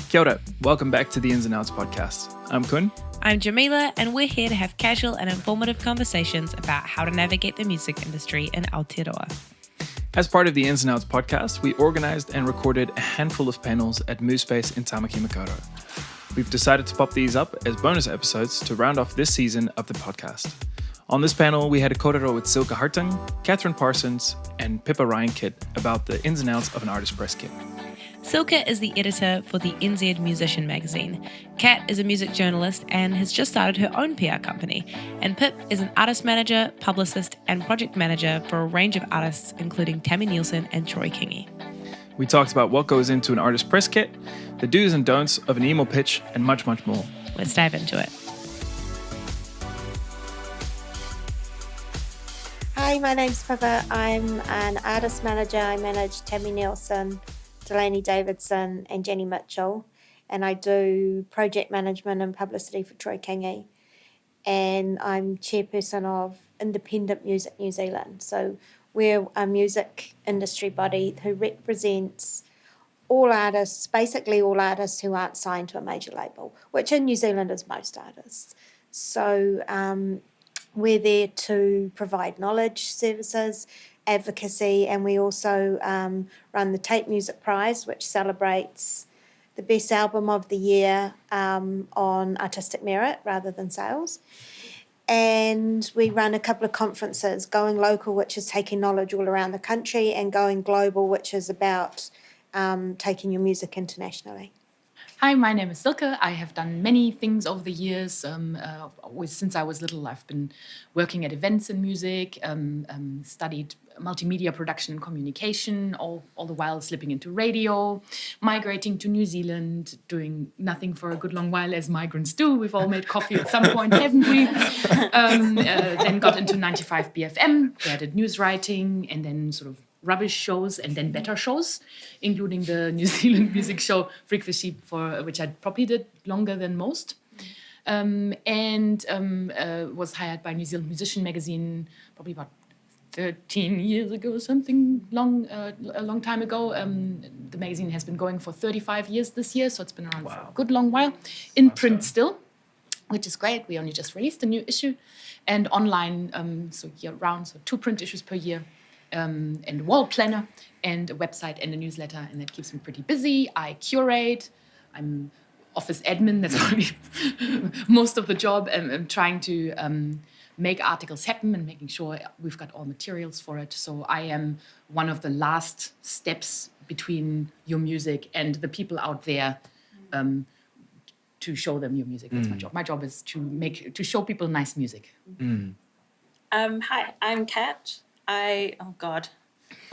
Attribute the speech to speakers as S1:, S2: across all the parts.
S1: Kia ora. Welcome back to the Ins and Outs podcast. I'm Kun.
S2: I'm Jamila, and we're here to have casual and informative conversations about how to navigate the music industry in Aotearoa.
S1: As part of the Ins and Outs podcast, we organized and recorded a handful of panels at Movespace in Tāmaki Makaurau. We've decided to pop these up as bonus episodes to round off this season of the podcast. On this panel, we had a kōrero with Silke Hartung, Catherine Parsons, and Pippa about the ins and outs of an artist press kit.
S2: Silke is the editor for the NZ Musician magazine. Kat is a music journalist and has just started her own PR company. And Pip is an artist manager, publicist, and project manager for a range of artists, including Tammy Nielsen and Troy Kingi.
S1: We talked about what goes into an artist press kit, the do's and don'ts of an email pitch, and much, much more.
S2: Let's dive into it.
S3: Hi, my name's Pippa. I'm an artist manager. I manage Tammy Nielsen, Delaney Davidson and Jenny Mitchell, and I do project management and publicity for Troy Kingi, and I'm chairperson of Independent Music New Zealand. So we're a music industry body who represents all artists, basically all artists who aren't signed to a major label, which in New Zealand is most artists. So we're there to provide knowledge services, advocacy, and we also run the Tape Music Prize, which celebrates the best album of the year on artistic merit rather than sales. And we run a couple of conferences, Going Local, which is taking knowledge all around the country, and Going Global, which is about taking your music internationally.
S4: Hi, my name is Silke. I have done many things over the years. Since I was little, I've been working at events in music, studied multimedia production and communication, all the while slipping into radio, migrating to New Zealand, doing nothing for a good long while as migrants do. We've all made coffee at some point, haven't we? Then got into 95 BFM, where I did news writing, and then sort of rubbish shows and then better shows, including the New Zealand music show Frequency, for which I probably did longer than most. Was hired by New Zealand Musician magazine probably about 13 years ago, something a long time ago. The magazine has been going for 35 years this year, so it's been around for a good long while. In print still, which is great. We only just released a new issue. And online, so year-round, so 2 print issues per year. And wall planner and a website and a newsletter, and that keeps me pretty busy. I curate. I'm office admin. That's probably most of the job. I'm trying to make articles happen and making sure we've got all materials for it. So I am one of the last steps between your music and the people out there to show them your music. That's my job. My job is to show people nice music.
S5: Hi, I'm Kat. What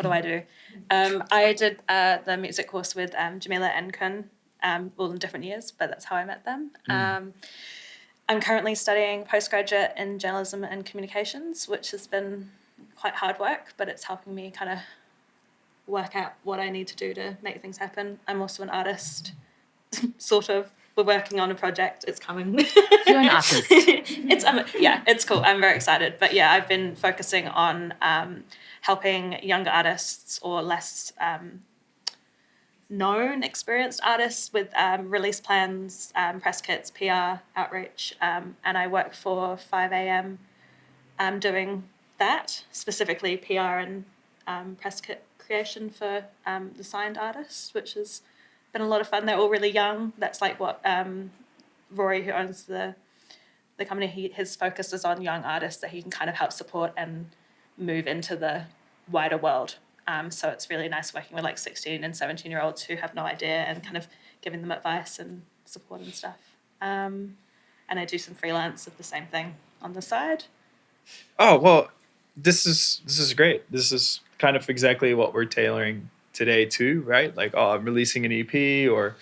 S5: do I do? I did the music course with Jamila and Kun, all in different years, but that's how I met them. I'm currently studying postgraduate in journalism and communications, which has been quite hard work, but it's helping me kind of work out what I need to do to make things happen. I'm also an artist, sort of. We're working on a project. It's coming.
S4: You're an artist.
S5: It's cool. I'm very excited. But yeah, I've been focusing on helping younger artists or less known, experienced artists with release plans, press kits, PR, outreach. And I work for 5am doing that, specifically PR and press kit creation for the signed artists, which is been a lot of fun. They're all really young. That's like what Rory, who owns the company, his focus is on young artists that he can kind of help support and move into the wider world. So it's really nice working with like 16 and 17-year-olds who have no idea and kind of giving them advice and support and stuff. And I do some freelance of the same thing on the side.
S1: Oh, well, this is great. This is kind of exactly what we're tailoring today too, right? Like, I'm releasing an EP, or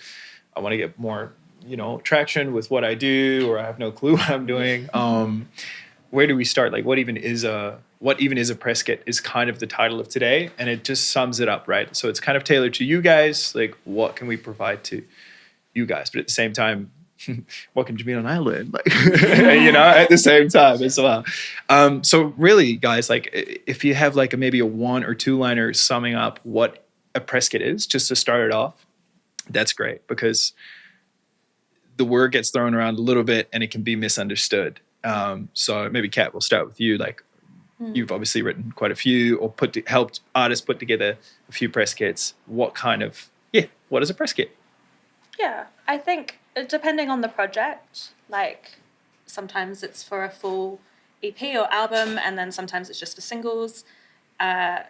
S1: I want to get more, traction with what I do, or I have no clue what I'm doing. Where do we start? Like, what even is a press kit is kind of the title of today, and it just sums it up, right? So it's kind of tailored to you guys. Like, what can we provide to you guys? But at the same time, what can Jamila and I learn? Like, at the same time as well. So really, guys, like, if you have like maybe a 1 or 2 liner summing up what a press kit is, just to start it off, that's great, because the word gets thrown around a little bit and it can be misunderstood. So maybe Kat, we'll start with you. Like, you've obviously written quite a few or helped artists put together a few press kits. What is a press kit?
S5: Yeah, I think depending on the project, like sometimes it's for a full EP or album, and then sometimes it's just for singles. I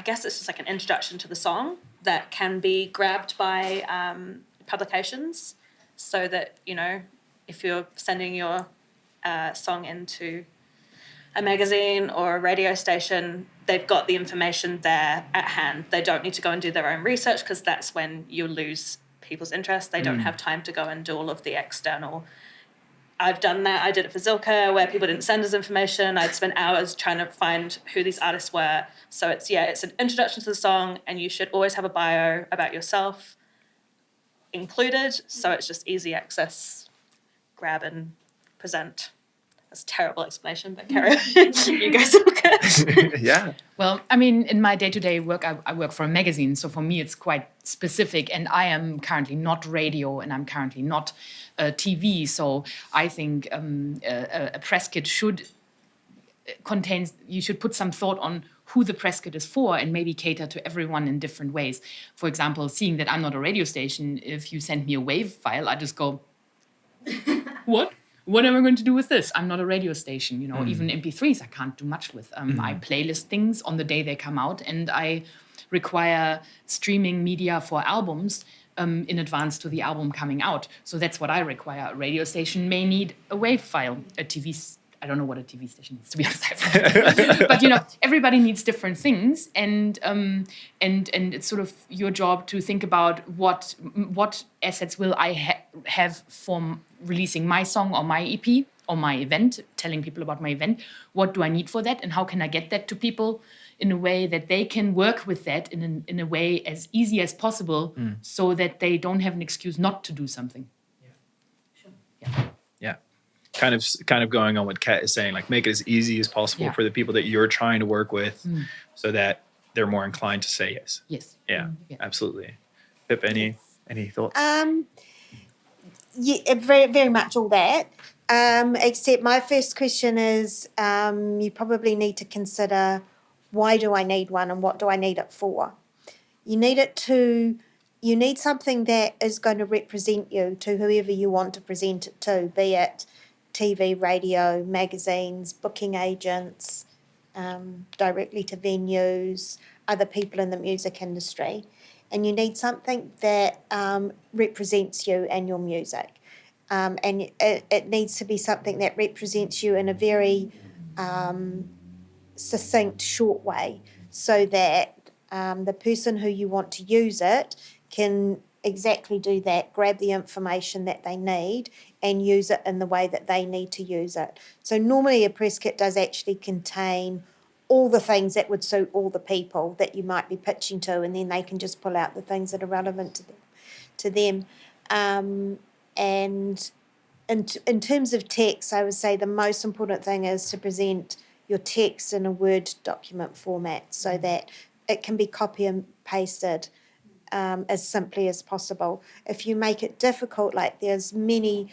S5: guess it's just like an introduction to the song that can be grabbed by publications, so that, you know, if you're sending your song into a magazine or a radio station, they've got the information there at hand. They don't need to go and do their own research, because that's when you lose people's interest. They don't have time to go and do all of the external. I've done that. I did it for Silke, where people didn't send us information. I'd spent hours trying to find who these artists were. So it's an introduction to the song, and you should always have a bio about yourself included, so it's just easy access, grab and present. That's a terrible explanation, but carry on. You guys are good.
S1: Yeah.
S4: Well, I mean, in my day-to-day work, I work for a magazine, so for me it's quite specific, and I am currently not radio, and I'm currently not TV, so I think a press kit you should put some thought on who the press kit is for, and maybe cater to everyone in different ways. For example, seeing that I'm not a radio station, if you send me a WAV file, I just go, what? What am I going to do with this? I'm not a radio station, you know. Even MP3s I can't do much with. I playlist things on the day they come out, and I require streaming media for albums in advance to the album coming out. So that's what I require. A radio station may need a WAV file. I don't know what a TV station is, to be honest. But, you know, everybody needs different things, and it's sort of your job to think about what assets will I have for releasing my song or my EP or my event, telling people about my event. What do I need for that, and how can I get that to people in a way that they can work with that in a way as easy as possible, so that they don't have an excuse not to do something.
S1: Yeah. Sure. Yeah. Kind of going on what Kat is saying, like make it as easy as possible for the people that you're trying to work with, so that they're more inclined to say yes.
S4: Yes.
S1: Yeah. Absolutely. Pip, any thoughts?
S3: Yeah, very, very much all that. Except my first question is, you probably need to consider, why do I need one and what do I need it for? You need something that is going to represent you to whoever you want to present it to, be it TV, radio, magazines, booking agents, directly to venues, other people in the music industry. And you need something that represents you and your music. And it needs to be something that represents you in a very succinct, short way, so that the person who you want to use it can exactly do that, grab the information that they need and use it in the way that they need to use it. So normally a press kit does actually contain all the things that would suit all the people that you might be pitching to, and then they can just pull out the things that are relevant to them. And in terms of text, I would say the most important thing is to present your text in a Word document format, so that it can be copy and pasted as simply as possible. If you make it difficult, like there's many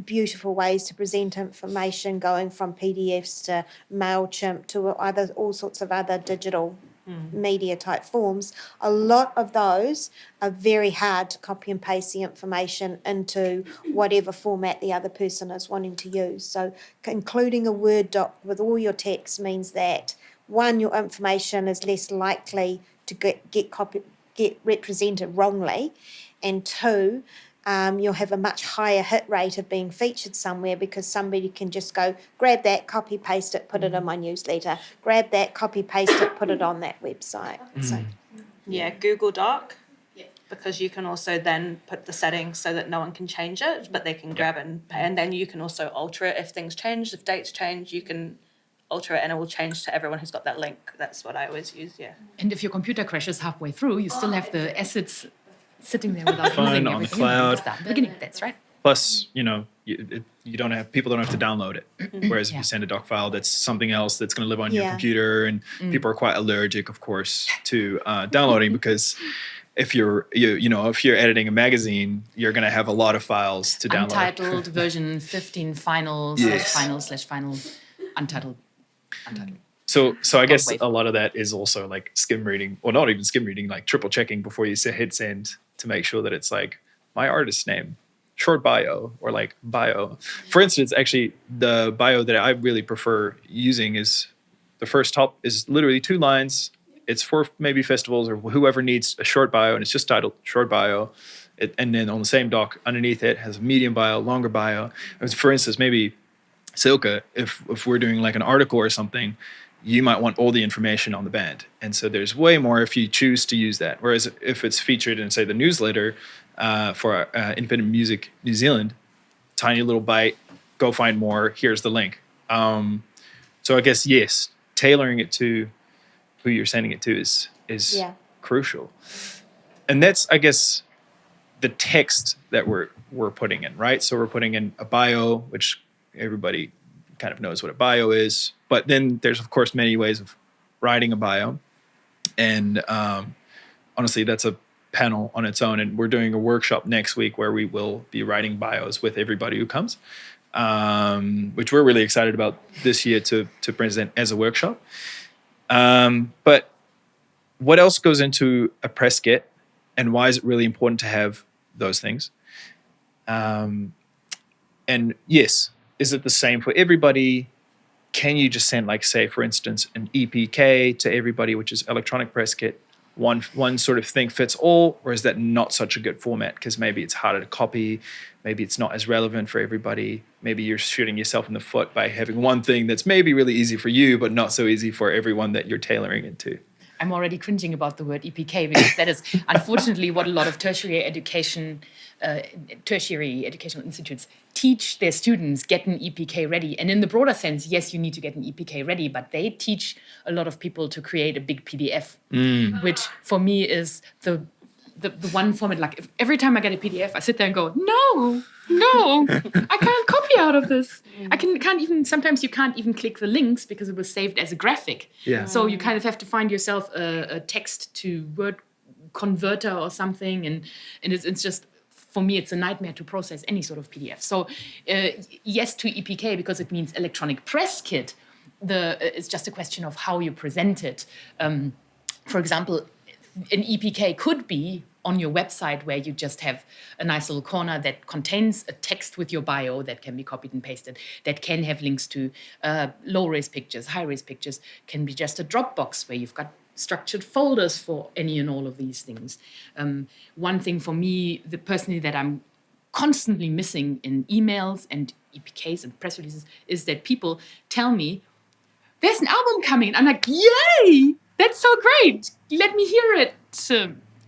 S3: beautiful ways to present information, going from PDFs to MailChimp to all sorts of other digital media type forms. A lot of those are very hard to copy and paste the information into whatever format the other person is wanting to use. So including a Word doc with all your text means that, one, your information is less likely to get represented wrongly, and two, you'll have a much higher hit rate of being featured somewhere, because somebody can just go, grab that, copy, paste it, put it in my newsletter, grab that, copy, paste it, put it on that website. So,
S5: Google Doc, because you can also then put the settings so that no one can change it, but they can grab it and then you can also alter it if things change, if dates change, you can alter it and it will change to everyone who's got that link. That's what I always use,
S4: And if your computer crashes halfway through, you still have the assets sitting there without
S1: Fine,
S4: losing
S1: on
S4: everything.
S1: the cloud.
S4: Start at the beginning. That's right.
S1: Plus, people don't have to download it. Whereas if you send a doc file, that's something else that's going to live on your computer, and people are quite allergic, of course, to downloading, because if you're editing a magazine, you're going to have a lot of files to download.
S4: Untitled version 15 final
S1: Yes.
S4: /final untitled.
S1: So I guess
S4: wave.
S1: a lot of that is also like skim reading, or not even skim reading, like triple checking before you hit send to make sure that it's like my artist name, short bio, or like bio. For instance, actually, the bio that I really prefer using is the first top is literally 2 lines. It's for maybe festivals or whoever needs a short bio, and it's just titled short bio. And then on the same doc underneath it has a medium bio, longer bio. For instance, maybe Silke, if we're doing like an article or something, you might want all the information on the band. And so there's way more if you choose to use that. Whereas if it's featured in, say, the newsletter for Independent Music New Zealand, tiny little bite, go find more, here's the link. So I guess, yes, tailoring it to who you're sending it to is crucial. And that's, I guess, the text that we're putting in, right? So we're putting in a bio, which everybody kind of knows what a bio is. But then there's, of course, many ways of writing a bio. And honestly, that's a panel on its own. And we're doing a workshop next week where we will be writing bios with everybody who comes, which we're really excited about this year to present as a workshop. But what else goes into a press kit, and why is it really important to have those things? And yes, is it the same for everybody? Can you just send, like, say, for instance, an EPK to everybody, which is electronic press kit, one sort of thing fits all, or is that not such a good format because maybe it's harder to copy, maybe it's not as relevant for everybody, maybe you're shooting yourself in the foot by having one thing that's maybe really easy for you but not so easy for everyone that you're tailoring it to?
S4: I'm already cringing about the word EPK because that is unfortunately what a lot of tertiary educational institutes teach their students: get an EPK ready. And in the broader sense, yes, you need to get an EPK ready, but they teach a lot of people to create a big PDF, which for me is the one format. Like, every time I get a PDF, I sit there and go, no, I can't copy out of this. I can't even, sometimes you can't even click the links because it was saved as a graphic.
S1: Yeah.
S4: So you kind of have to find yourself a text to Word converter or something. And it's just, for me, it's a nightmare to process any sort of PDF. So yes to EPK because it means electronic press kit. It's just a question of how you present it. For example, an EPK could be on your website where you just have a nice little corner that contains a text with your bio that can be copied and pasted, that can have links to low-res pictures, high-res pictures, can be just a Dropbox where you've got structured folders for any and all of these things. One thing for me, personally, that I'm constantly missing in emails and EPKs and press releases is that people tell me, there's an album coming. I'm like, yay! That's so great. Let me hear it.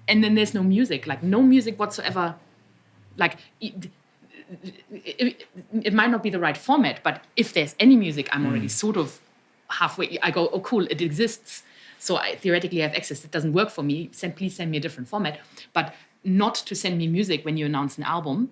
S4: And then there's no music, like no music whatsoever. Like it might not be the right format, but if there's any music, I'm already sort of halfway. I go, oh, cool, it exists. So I theoretically have access. It doesn't work for me. Please send me a different format. But not to send me music when you announce an album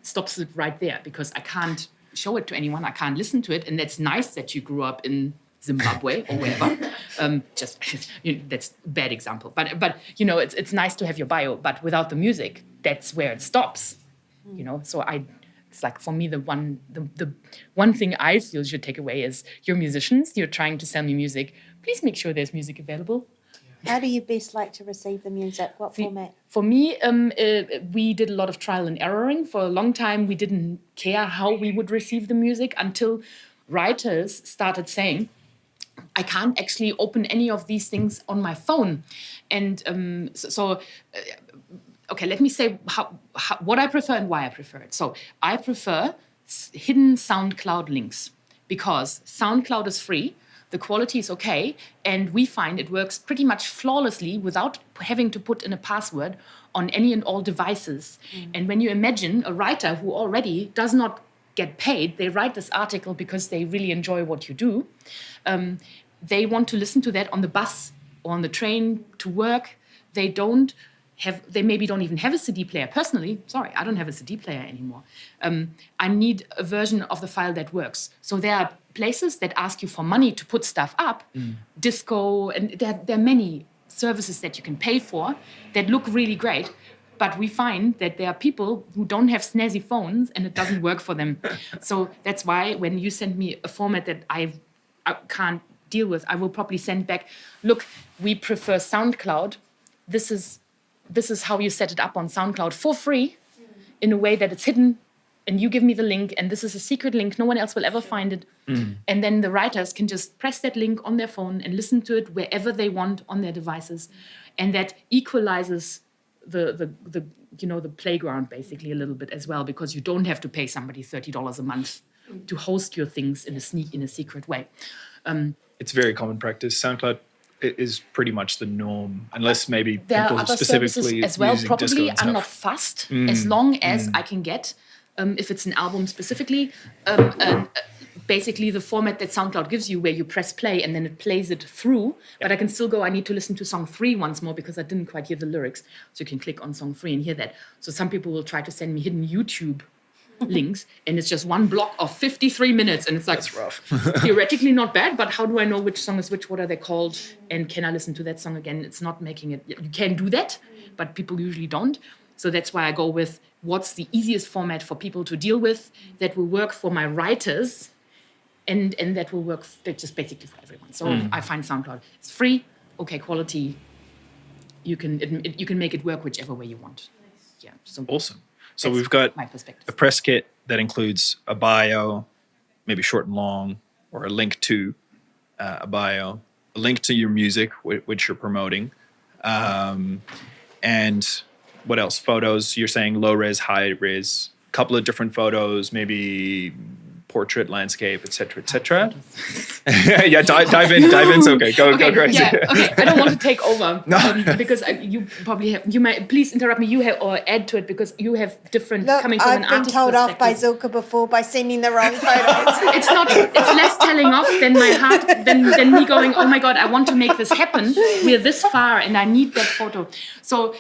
S4: stops it right there because I can't show it to anyone. I can't listen to it. And that's nice that you grew up in Zimbabwe or wherever. That's a bad example. But it's nice to have your bio, but without the music, that's where it stops. So it's like, for me, the one thing I feel you should take away is, you're musicians, you're trying to sell me music, please make sure there's music available.
S3: How do you best like to receive the music? What format?
S4: For me, we did a lot of trial and erroring. For a long time, we didn't care how we would receive the music until writers started saying, I can't actually open any of these things on my phone. And okay, let me say what I prefer and why I prefer it. So I prefer hidden SoundCloud links because SoundCloud is free. The quality is okay, and we find it works pretty much flawlessly without having to put in a password on any and all devices. And when you imagine a writer who already does not get paid, they write this article because they really enjoy what you do. They want to listen to that on the bus or on the train to work. They maybe don't even have a CD player. Personally, sorry, I don't have a CD player anymore. I need a version of the file that works. So there are places that ask you for money to put stuff up, Disco, and there are many services that you can pay for that look really great. But we find that there are people who don't have snazzy phones and it doesn't work for them. So that's why when you send me a format that I can't deal with, I will probably send back, look, we prefer SoundCloud. This is how you set it up on SoundCloud for free in a way that it's hidden. And you give me the link, and this is a secret link. No one else will ever find it. And then the writers can just press that link on their phone and listen to it wherever they want on their devices. And that equalizes the playground basically a little bit as well, because you don't have to pay somebody $30 a month to host your things in a secret way.
S1: It's very common practice. SoundCloud is pretty much the norm, unless maybe
S4: there
S1: people
S4: are other
S1: specifically
S4: services as well.
S1: using
S4: Probably
S1: disco and
S4: I'm not
S1: stuff.
S4: fussed as long as I can get, if it's an album specifically, basically the format that SoundCloud gives you, where you press play and then it plays it through. But I can still go, I need to listen to song 3 once more because I didn't quite hear the lyrics. So you can click on song 3 and hear that. So some people will try to send me hidden YouTube links, and it's just one block of 53 minutes, and it's like,
S1: That's rough.
S4: theoretically not bad, but how do I know which song is which? What are they called? And can I listen to that song again? It's not making it. You can do that, but people usually don't. So that's why I go with what's the easiest format for people to deal with that will work for my writers, and that will work just basically for everyone. So I find SoundCloud. It's free, okay quality. You can make it work whichever way you want. Yeah. So
S1: Awesome. So
S4: that's
S1: we've got
S4: my perspective.
S1: a press kit that includes a bio, maybe short and long, or a link to a bio, a link to your music, which you're promoting, and what else? Photos. You're saying low res, high res, couple of different photos, maybe portrait, landscape, etc., etc. Yeah, dive in. It's okay. Go crazy.
S4: Yeah, okay. I don't want to take over
S1: No.
S4: because you probably have. You might please interrupt me. You have or add to it because you have different
S3: Look,
S4: coming from an
S3: I've been
S4: artist
S3: told off by
S4: perspective.
S3: Silke before by sending the wrong photos.
S4: It's not. It's less telling off than my heart than me going. Oh my God, I want to make this happen. We're this far, and I need that photo. So.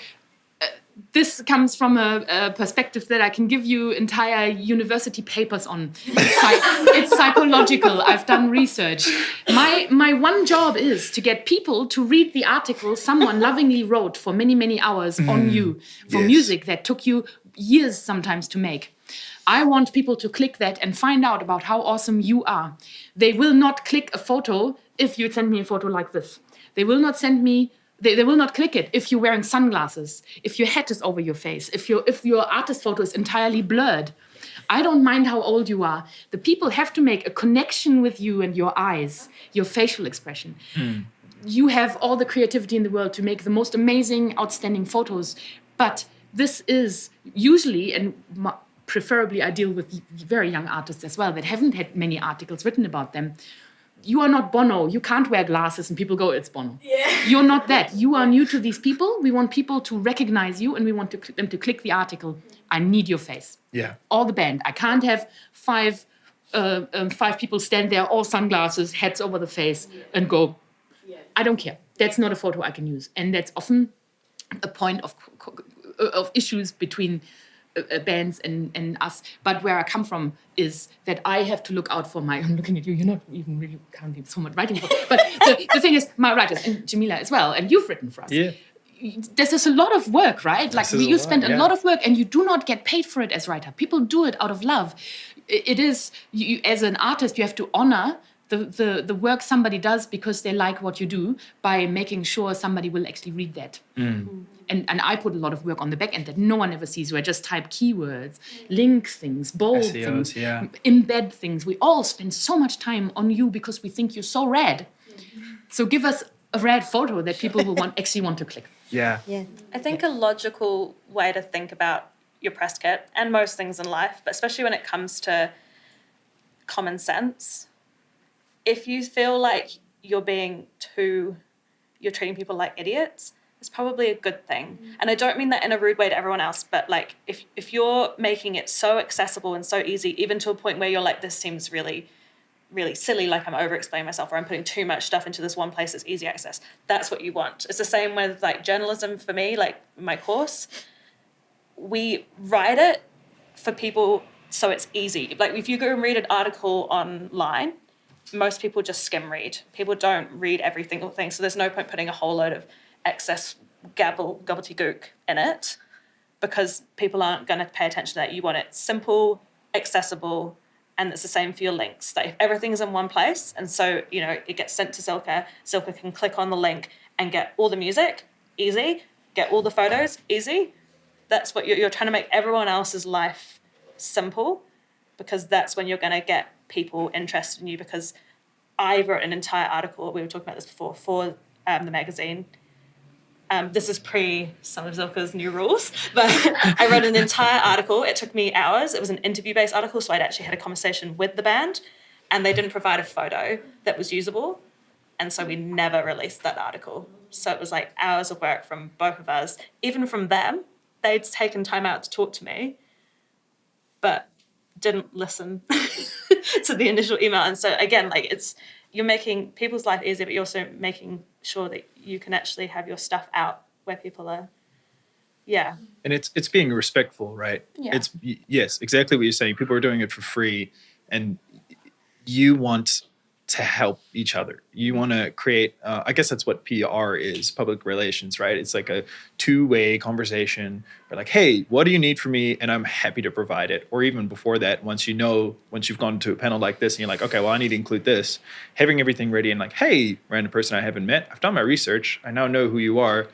S4: This comes from a perspective that I can give you entire university papers on. It's psychological. I've done research. My one job is to get people to read the article someone lovingly wrote for many, many hours on you for music that took you years sometimes to make. I want people to click that and find out about how awesome you are. They will not click a photo if you send me a photo like this. They will not send me. They will not click it if you're wearing sunglasses, if your hat is over your face, if your artist photo is entirely blurred. I don't mind how old you are. The people have to make a connection with you and your eyes, your facial expression. You have all the creativity in the world to make the most amazing, outstanding photos. But this is usually, and preferably I deal with very young artists as well that haven't had many articles written about them. You are not Bono. You can't wear glasses and people go, it's Bono. Yeah. You're not that. You are new to these people. We want people to recognize you and we want them to click the article. I need your face.
S1: Yeah.
S4: All the band. I can't have five people stand there, all sunglasses, hats over the face and go, I don't care. That's not a photo I can use. And that's often a point of issues between bands and us, but where I come from is that I have to look out for I'm looking at you, you're not even really counting so much writing for, but the thing is, my writers, and Jamila as well, and you've written for us.
S1: Yeah.
S4: This is a lot of work, right? Like you spend a lot of work and you do not get paid for it as writer. People do it out of love. It is, you, as an artist, you have to honor the work somebody does because they like what you do by making sure somebody will actually read that. And I put a lot of work on the back end that no one ever sees, where I just type keywords, link things, bold
S1: SEOs,
S4: things, embed things. We all spend so much time on you because we think you're so rad. So give us a rad photo that people will actually want to click.
S3: Yeah.
S5: I think a logical way to think about your press kit and most things in life, but especially when it comes to common sense, if you feel like you're treating people like idiots, it's probably a good thing. And I don't mean that in a rude way to everyone else, but like if you're making it so accessible and so easy, even to a point where you're like, this seems really, really silly, like I'm over-explaining myself or I'm putting too much stuff into this one place that's easy access, that's what you want. It's the same with like journalism for me, like my course. We write it for people so it's easy. Like if you go and read an article online, most people just skim read. People don't read every single thing. So there's no point putting a whole load of excess gobbledygook in it, because people aren't going to pay attention to that. You want it simple, accessible, and it's the same for your links. Like if everything's in one place, and so, you know, it gets sent to Silke, Silke can click on the link and get all the music, easy, get all the photos, easy. That's what you're trying to make everyone else's life simple, because that's when you're going to get people interested in you. Because I wrote an entire article, we were talking about this before, for the magazine. This is pre some of Silke's new rules, but I wrote an entire article. It took me hours. It was an interview-based article, so I'd actually had a conversation with the band, and they didn't provide a photo that was usable, and so we never released that article. So it was like hours of work from both of us. Even from them, they'd taken time out to talk to me, but didn't listen to the initial email. And so again, like you're making people's life easier, but you're also making sure that you can actually have your stuff out where people are. Yeah.
S1: And it's being respectful, right?
S5: Yeah.
S1: Yes, exactly what you're saying. People are doing it for free, and you want to help each other. You want to create, I guess that's what PR is, public relations, right? It's like a two-way conversation. We're like, hey, what do you need from me? And I'm happy to provide it. Or even before that, once you've gone to a panel like this and you're like, okay, well, I need to include this, having everything ready and like, hey, random person I haven't met, I've done my research. I now know who you are.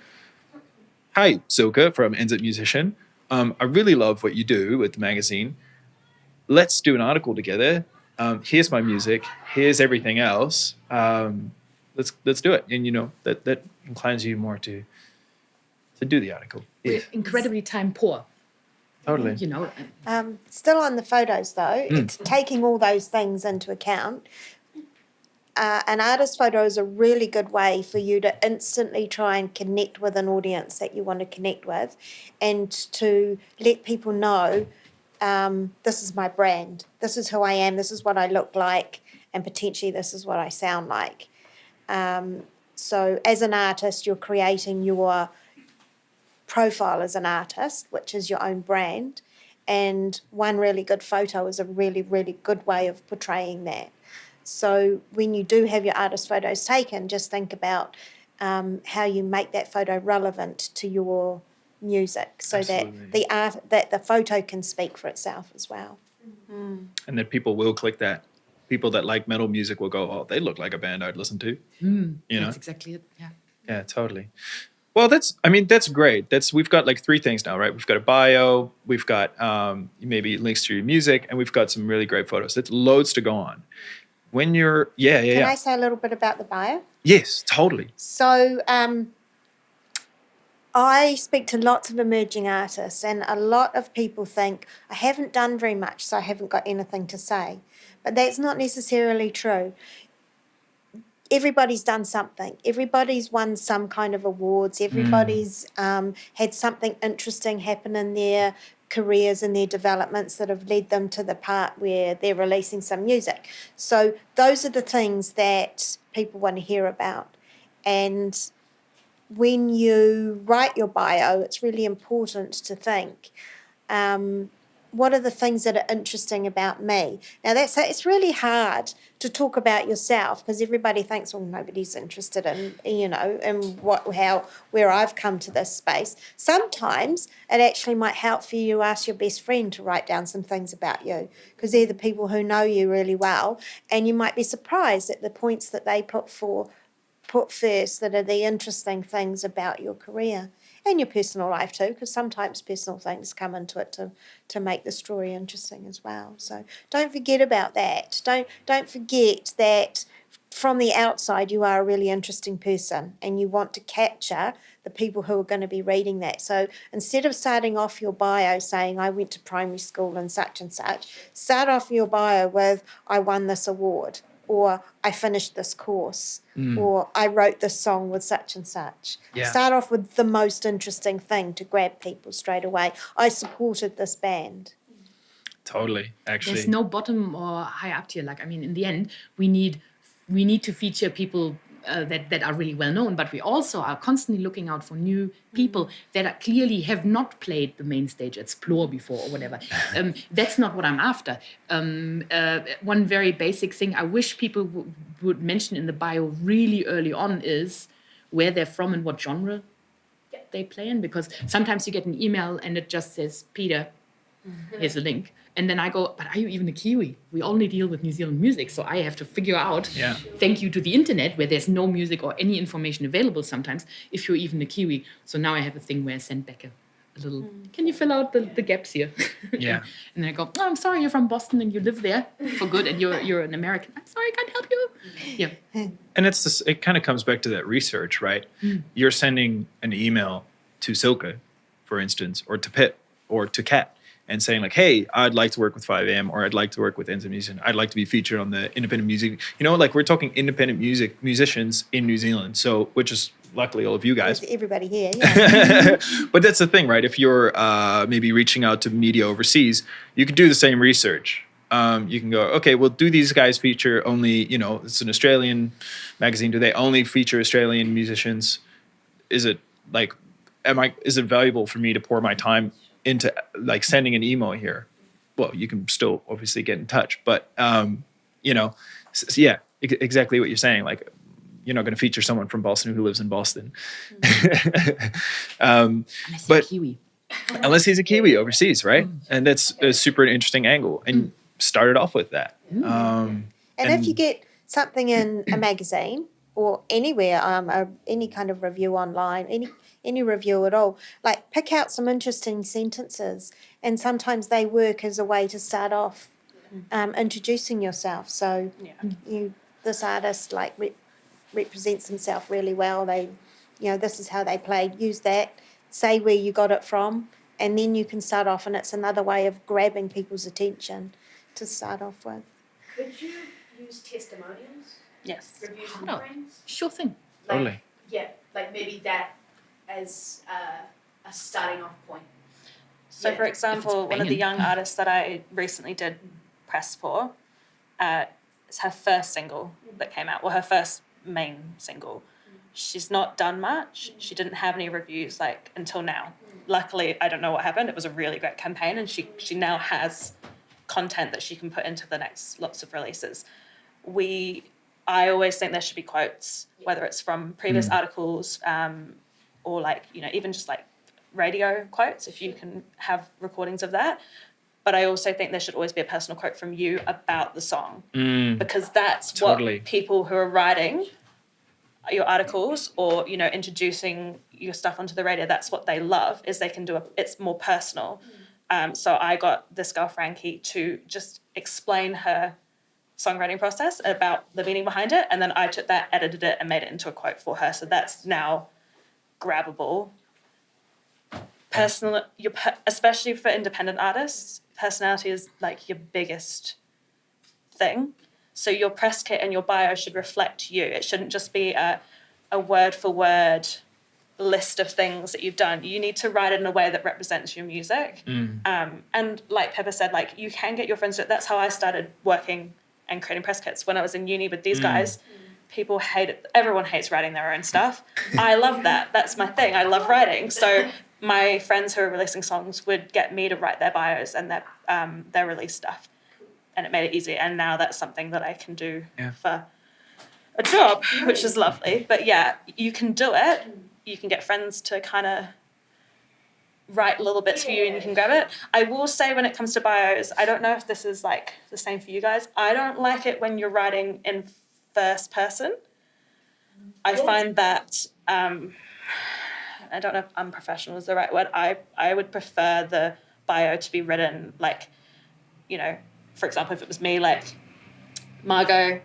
S1: Hi, Silke from NZ Musician. I really love what you do with the magazine. Let's do an article together. Here's my music. Here's everything else. Let's do it. And you know that inclines you more to do the article. Yeah.
S4: We're incredibly time poor.
S1: Totally.
S4: You know.
S3: Still on the photos though, it's taking all those things into account. An artist photo is a really good way for you to instantly try and connect with an audience that you want to connect with, and to let people know, this is my brand, this is who I am, this is what I look like, and potentially this is what I sound like. So as an artist, you're creating your profile as an artist, which is your own brand, and one really good photo is a really, really good way of portraying that. So when you do have your artist photos taken, just think about how you make that photo relevant to your music, so
S1: Absolutely.
S3: that the photo can speak for itself as well.
S1: And that people will click that. People that like metal music will go, oh, they look like a band I'd listen to. You know?
S4: That's exactly it. Yeah.
S1: Yeah, totally. Well, that's great. We've got like 3 things now, right? We've got a bio, we've got maybe links to your music, and we've got some really great photos. It's loads to go on. When you're, Can
S3: I say a little bit about the bio?
S1: Yes, totally.
S3: So I speak to lots of emerging artists, and a lot of people think, I haven't done very much, so I haven't got anything to say. But that's not necessarily true. Everybody's done something. Everybody's won some kind of awards. Everybody's had something interesting happen in their careers and their developments that have led them to the part where they're releasing some music. So those are the things that people want to hear about. And when you write your bio, it's really important to think, what are the things that are interesting about me? Now, it's really hard to talk about yourself, because everybody thinks, well, nobody's interested in, where I've come to this space. Sometimes it actually might help for you to ask your best friend to write down some things about you, because they're the people who know you really well, and you might be surprised at the points that they put first that are the interesting things about your career. And your personal life too, because sometimes personal things come into it to make the story interesting as well. So don't forget about that. Don't forget that from the outside you are a really interesting person, and you want to capture the people who are going to be reading that. So instead of starting off your bio saying, I went to primary school and such, start off your bio with, I won this award, or I finished this course, or I wrote this song with such and such.
S1: Yeah.
S3: Start off with the most interesting thing to grab people straight away. I supported this band.
S1: Totally, actually.
S4: There's no bottom or high up tier. Like, I mean, in the end, we need to feature people that are really well known, but we also are constantly looking out for new people that clearly have not played the main stage at Splore before or whatever. That's not what I'm after. One very basic thing I wish people would mention in the bio really early on is, where they're from and what genre they play in, because sometimes you get an email and it just says, Peter, here's a link. And then I go, but are you even a Kiwi? We only deal with New Zealand music. So I have to figure out, thank you to the internet, where there's no music or any information available sometimes, if you're even a Kiwi. So now I have a thing where I send back a little, can you fill out the gaps here?
S1: Yeah.
S4: And then I go, oh, I'm sorry, you're from Boston and you live there for good and you're an American. I'm sorry, I can't help you. Yeah.
S1: And it kind of comes back to that research, right? You're sending an email to Silke, for instance, or to Pip, or to Kat, and saying like, hey, I'd like to work with 5am, or I'd like to work with Enzo Musician. I'd like to be featured on the independent music. You know, like we're talking independent musicians in New Zealand. So, which is luckily all of you guys.
S3: With everybody here, yeah.
S1: But that's the thing, right? If you're maybe reaching out to media overseas, you can do the same research. You can go, okay, well, do these guys feature only, you know, it's an Australian magazine. Do they only feature Australian musicians? Is it like, is it valuable for me to pour my time into like sending an email here? Well, you can still obviously get in touch, but you know, yeah, exactly what you're saying. Like, you're not going to feature someone from Boston who lives in Boston,
S4: But Kiwi.
S1: Unless he's a Kiwi overseas, right? And that's a super interesting angle. And started off with that.
S3: And if you get something in a magazine or anywhere, any kind of review online, any review at all, like pick out some interesting sentences, and sometimes they work as a way to start off introducing yourself. So this artist like represents himself really well. They, you know, this is how they played. Use that. Say where you got it from, and then you can start off. And it's another way of grabbing people's attention to start off with.
S2: Could you use testimonials?
S5: Yes.
S2: Reviews from friends?
S4: Sure thing.
S1: Totally.
S2: Yeah, like maybe that as a starting off point.
S5: So, for example, one of the young artists that I recently did press for, it's her first single that came out, well, her first main single. She's not done much. She didn't have any reviews like until now. Luckily, I don't know what happened. It was a really great campaign, and she now has content that she can put into the next lots of releases. I always think there should be quotes, whether it's from previous articles or like, you know, even just like radio quotes, if you can have recordings of that. But I also think there should always be a personal quote from you about the song, because that's what people who are writing your articles or, you know, introducing your stuff onto the radio, that's what they love, is they can do it's more personal. So I got this girl, Frankie, to just explain her songwriting process about the meaning behind it, and then I took that, edited it, and made it into a quote for her. So that's now grabbable. Personal, especially for independent artists, personality is like your biggest thing. So your press kit and your bio should reflect you. It shouldn't just be a word for word list of things that you've done. You need to write it in a way that represents your music. And like Pippa said, like you can get your friends to it. That's how I started working and creating press kits when I was in uni with these guys. People hate it. Everyone hates writing their own stuff. I love that. That's my thing. I love writing. So my friends who are releasing songs would get me to write their bios and their release stuff. And it made it easy. And now that's something that I can do for a job, which is lovely. But yeah, you can do it. You can get friends to kind of write little bits for you and you can grab it. I will say when it comes to bios, I don't know if this is like the same for you guys. I don't like it when you're writing in first person. I find that, I don't know if unprofessional is the right word. I would prefer the bio to be written like, you know, for example, if it was me, like Margot,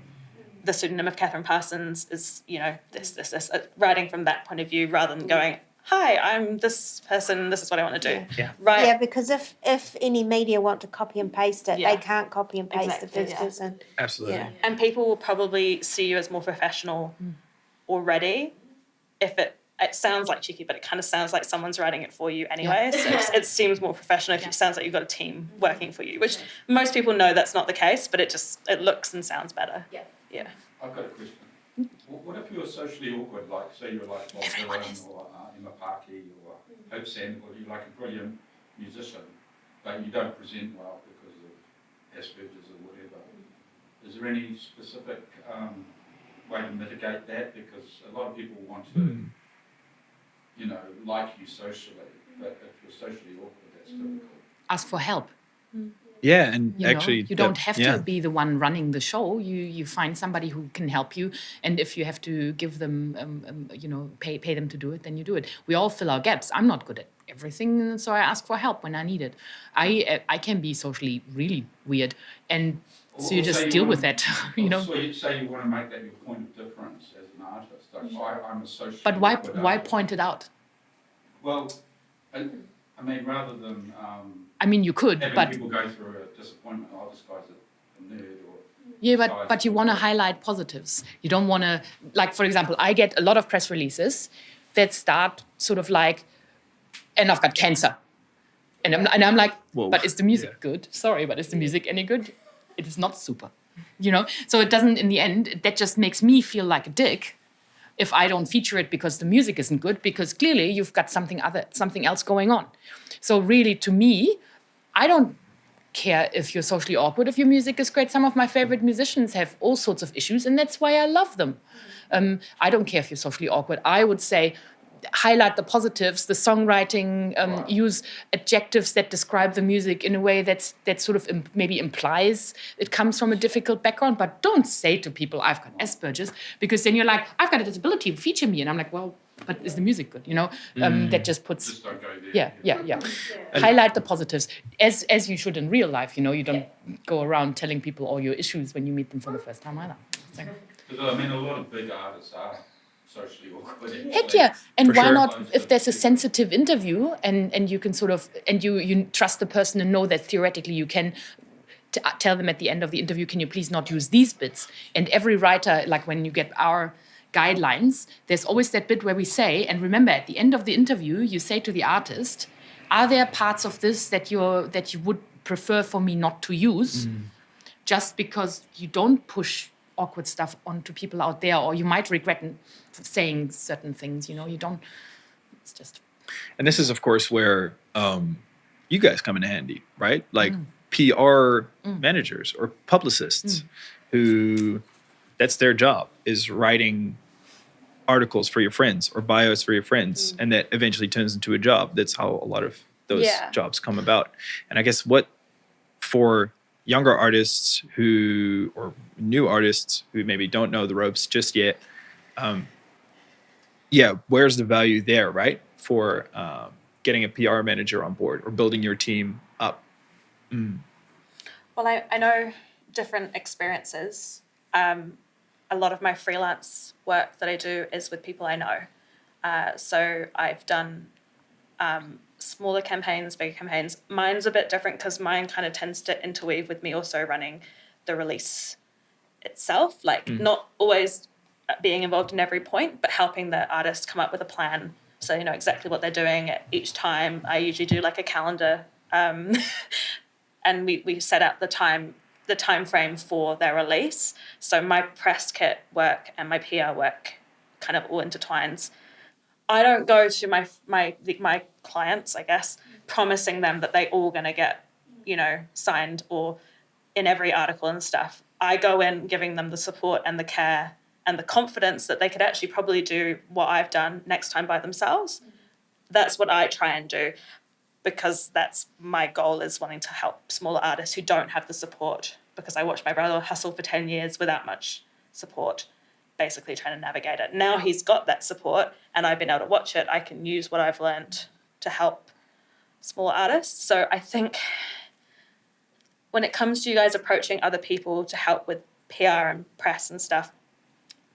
S5: the pseudonym of Catherine Parsons is, you know, this, writing from that point of view rather than going, hi, I'm this person, this is what I want to do.
S1: Yeah.
S3: Right. Yeah, because if any media want to copy and paste it, they can't copy and paste the first person.
S1: Absolutely.
S3: Yeah.
S5: And people will probably see you as more professional already if it sounds like cheeky, but it kind of sounds like someone's writing it for you anyway. So it seems more professional if it sounds like you've got a team working for you, which most people know that's not the case, but it looks and sounds better. Yeah.
S6: I've got a question. What if you're socially awkward, like say you're like Bob Dylan or Emma Parkey or Hope Sand, or you're like a brilliant musician, but you don't present well because of Asperger's or whatever. Is there any specific way to mitigate that? Because a lot of people want to, like you socially, but if you're socially awkward, that's difficult.
S4: Ask for help.
S1: Yeah, and
S4: You
S1: actually,
S4: know, you don't have to be the one running the show. You find somebody who can help you, and if you have to give them, pay them to do it, then you do it. We all fill our gaps. I'm not good at everything, so I ask for help when I need it. I can be socially really weird, and so you just deal with that.
S6: So you say you want to make that your point of difference as an artist. Like I'm a socially
S4: But
S6: awkward
S4: why
S6: artist.
S4: point it out?
S6: Well, I mean, rather than
S4: I mean, you could,
S6: having
S4: but
S6: people go through a disappointment, oh, this guy's a nerd, or
S4: yeah,
S6: this guy's
S4: but you want to highlight positives. You don't want to, like, for example, I get a lot of press releases that start sort of like, and I've got cancer, and I'm like,
S1: Whoa.
S4: but is the music good? Sorry, but is the music any good? It is not super, So it doesn't. In the end, that just makes me feel like a dick if I don't feature it because the music isn't good, because clearly you've got something else going on. So really, to me, I don't care if you're socially awkward, if your music is great. Some of my favorite musicians have all sorts of issues, and that's why I love them. I don't care if you're socially awkward. I would say highlight the positives, the songwriting, use adjectives that describe the music in a way that sort of maybe implies it comes from a difficult background, but don't say to people, I've got Asperger's, because then you're like, I've got a disability, feature me. And I'm like, well, but is the music good? That just puts...
S6: Just don't go there.
S4: Yeah. Highlight the positives, as you should in real life. You don't go around telling people all your issues when you meet them for the first time either. So.
S6: Because I mean, a lot of big artists are socially awkward.
S4: Heck yeah. And
S1: For
S4: why
S1: sure.
S4: not, if there's a sensitive interview and you can sort of, and you trust the person and know that theoretically you can tell them at the end of the interview, can you please not use these bits? And every writer, like when you get our guidelines, there's always that bit where we say, and remember at the end of the interview, you say to the artist, are there parts of this that you would prefer for me not to use? Just because you don't push awkward stuff onto people out there, or you might regret saying certain things, you don't, it's just...
S1: And this is, of course, where you guys come in handy, right? Like PR managers or publicists who, that's their job, is writing articles for your friends or bios for your friends, and that eventually turns into a job. That's how a lot of those jobs come about. And I guess what for younger artists or new artists who maybe don't know the ropes just yet, where's the value there, right? For getting a PR manager on board or building your team up.
S5: Well, I know different experiences. A lot of my freelance work that I do is with people I know. So I've done smaller campaigns, bigger campaigns. Mine's a bit different because mine kind of tends to interweave with me also running the release itself, not always being involved in every point, but helping the artist come up with a plan so they know exactly what they're doing at each time. I usually do like a calendar, and we set out the time frame for their release. So my press kit work and my PR work kind of all intertwines. I don't go to my clients, I guess, promising them that they all going to get, signed or in every article and stuff. I go in giving them the support and the care and the confidence that they could actually probably do what I've done next time by themselves. That's what I try and do, because that's my goal, is wanting to help smaller artists who don't have the support, because I watched my brother hustle for 10 years without much support, basically trying to navigate it. Now he's got that support and I've been able to watch it. I can use what I've learned to help smaller artists. So I think when it comes to you guys approaching other people to help with PR and press and stuff,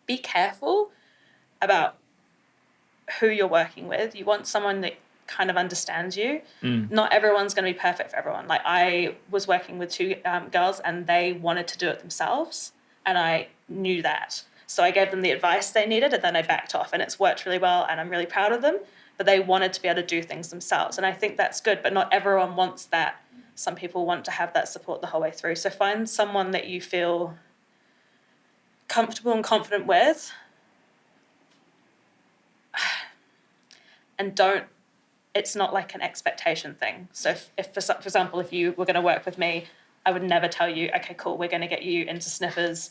S5: be careful about who you're working with. You want someone that kind of understands you. Not everyone's going to be perfect for everyone. Like, I was working with two girls and they wanted to do it themselves, and I knew that. So I gave them the advice they needed, and then I backed off, and it's worked really well, and I'm really proud of them. But they wanted to be able to do things themselves, and I think that's good, but not everyone wants that. Some people want to have that support the whole way through. So find someone that you feel comfortable and confident with, and it's not like an expectation thing. So if for example, if you were going to work with me, I would never tell you, okay, cool, we're going to get you into Sniffers.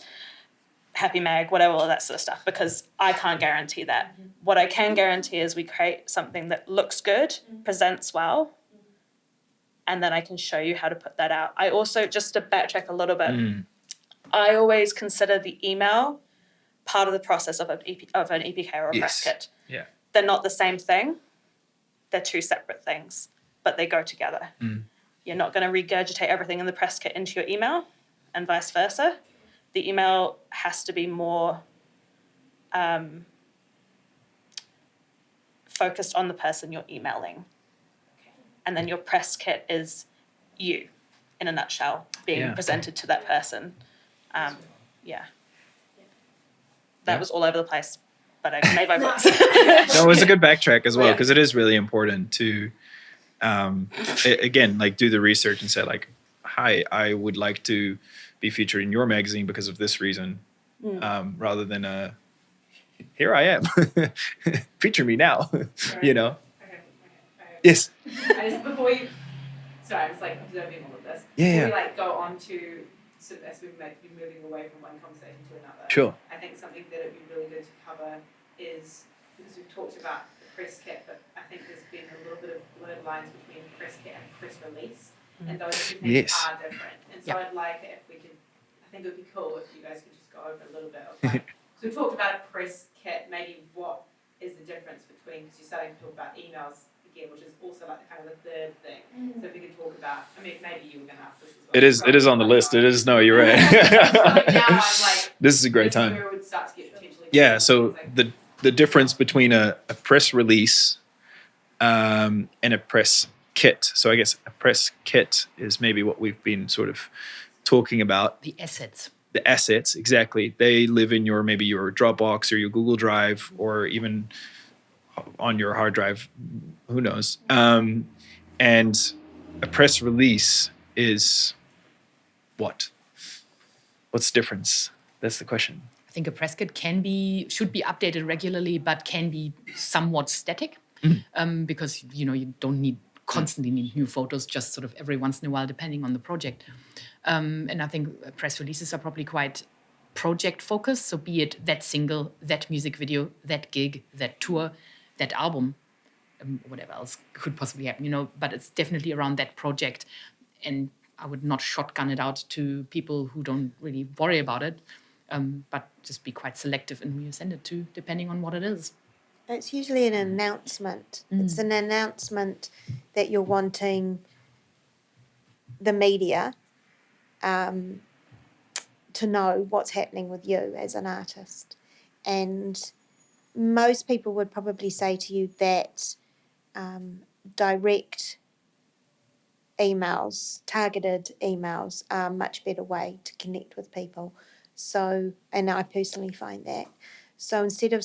S5: Happy Mag, whatever, all that sort of stuff, because I can't guarantee that. What I can guarantee is we create something that looks good, presents well, and then I can show you how to put that out. I also, just to backtrack a little bit, I always consider the email part of the process of an EPK or a press kit.
S1: Yeah.
S5: They're not the same thing. They're two separate things, but they go together. You're not going to regurgitate everything in the press kit into your email and vice versa. The email has to be more focused on the person you're emailing. And then your press kit is you, in a nutshell, being presented to that person. That was all over the place, but I made my voice.
S1: No, it was a good backtrack as well, because it is really important to, again, like do the research and say like, hi, I would like to be featured in your magazine because of this reason, rather than here I am, feature me now, you know?
S2: Okay.
S1: Yes.
S2: Before you, sorry, I was like observing all of this.
S1: Yeah.
S2: Before we like go on to sort of as we might be moving away from one conversation to another.
S1: Sure.
S2: I think something that would be really good to cover is, because we've talked about the press kit, but I think there's been a little bit of blurred lines between press kit and press release, and those two things are different. And so I'd like if we could, I think it would be cool if you guys could just go over a little bit of like, so we talked about a press kit, maybe what is the difference between, because you're starting to talk about emails again, which is also like kind of the third thing. So if we could talk about, I mean, maybe you were going to ask this as well.
S1: It is on the list. It is, no, you're right.
S2: Now I'm like,
S1: this is a great time.
S2: where it would start to get potentially
S1: So
S2: like,
S1: the difference between a press release and a press kit. So I guess a press kit is maybe what we've been sort of talking about.
S4: The assets.
S1: The assets, exactly. They live in your Dropbox or your Google Drive or even on your hard drive, who knows. And a press release is what? What's the difference? That's the question.
S4: I think a press kit should be updated regularly, but can be somewhat static, because you don't constantly need new photos, just sort of every once in a while, depending on the project. And I think press releases are probably quite project focused. So be it that single, that music video, that gig, that tour, that album, whatever else could possibly happen, but it's definitely around that project. And I would not shotgun it out to people who don't really worry about it, but just be quite selective in who you send it to, depending on what it is.
S3: It's usually an announcement. It's an announcement that you're wanting the media to know what's happening with you as an artist. And most people would probably say to you that direct emails, targeted emails are a much better way to connect with people. So, and I personally find that. So instead of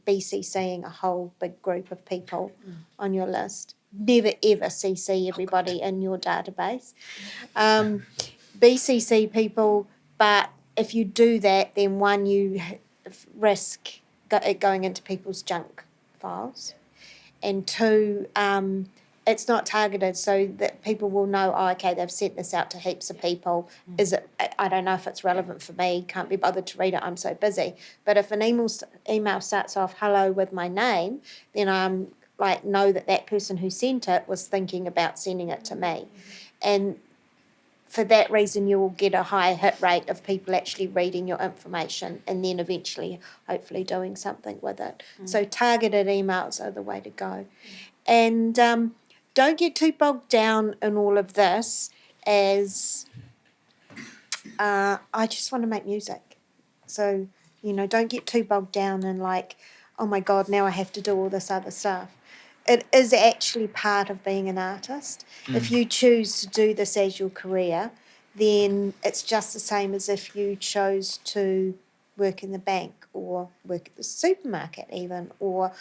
S3: BCCing a whole big group of people on your list, never ever CC everybody in your database. BCC people, but if you do that, then one, you risk it going into people's junk files, and two, it's not targeted, so that people will know, okay, they've sent this out to heaps of people. Is it? I don't know if it's relevant for me. Can't be bothered to read it. I'm so busy. But if an email starts off hello with my name, then I'm like, know that person who sent it was thinking about sending it to me, and for that reason, you will get a higher hit rate of people actually reading your information and then eventually, hopefully, doing something with it. So targeted emails are the way to go. And don't get too bogged down in all of this as I just want to make music. So, don't get too bogged down in like, oh my God, now I have to do all this other stuff. It is actually part of being an artist. If you choose to do this as your career, then it's just the same as if you chose to work in the bank or work at the supermarket even, or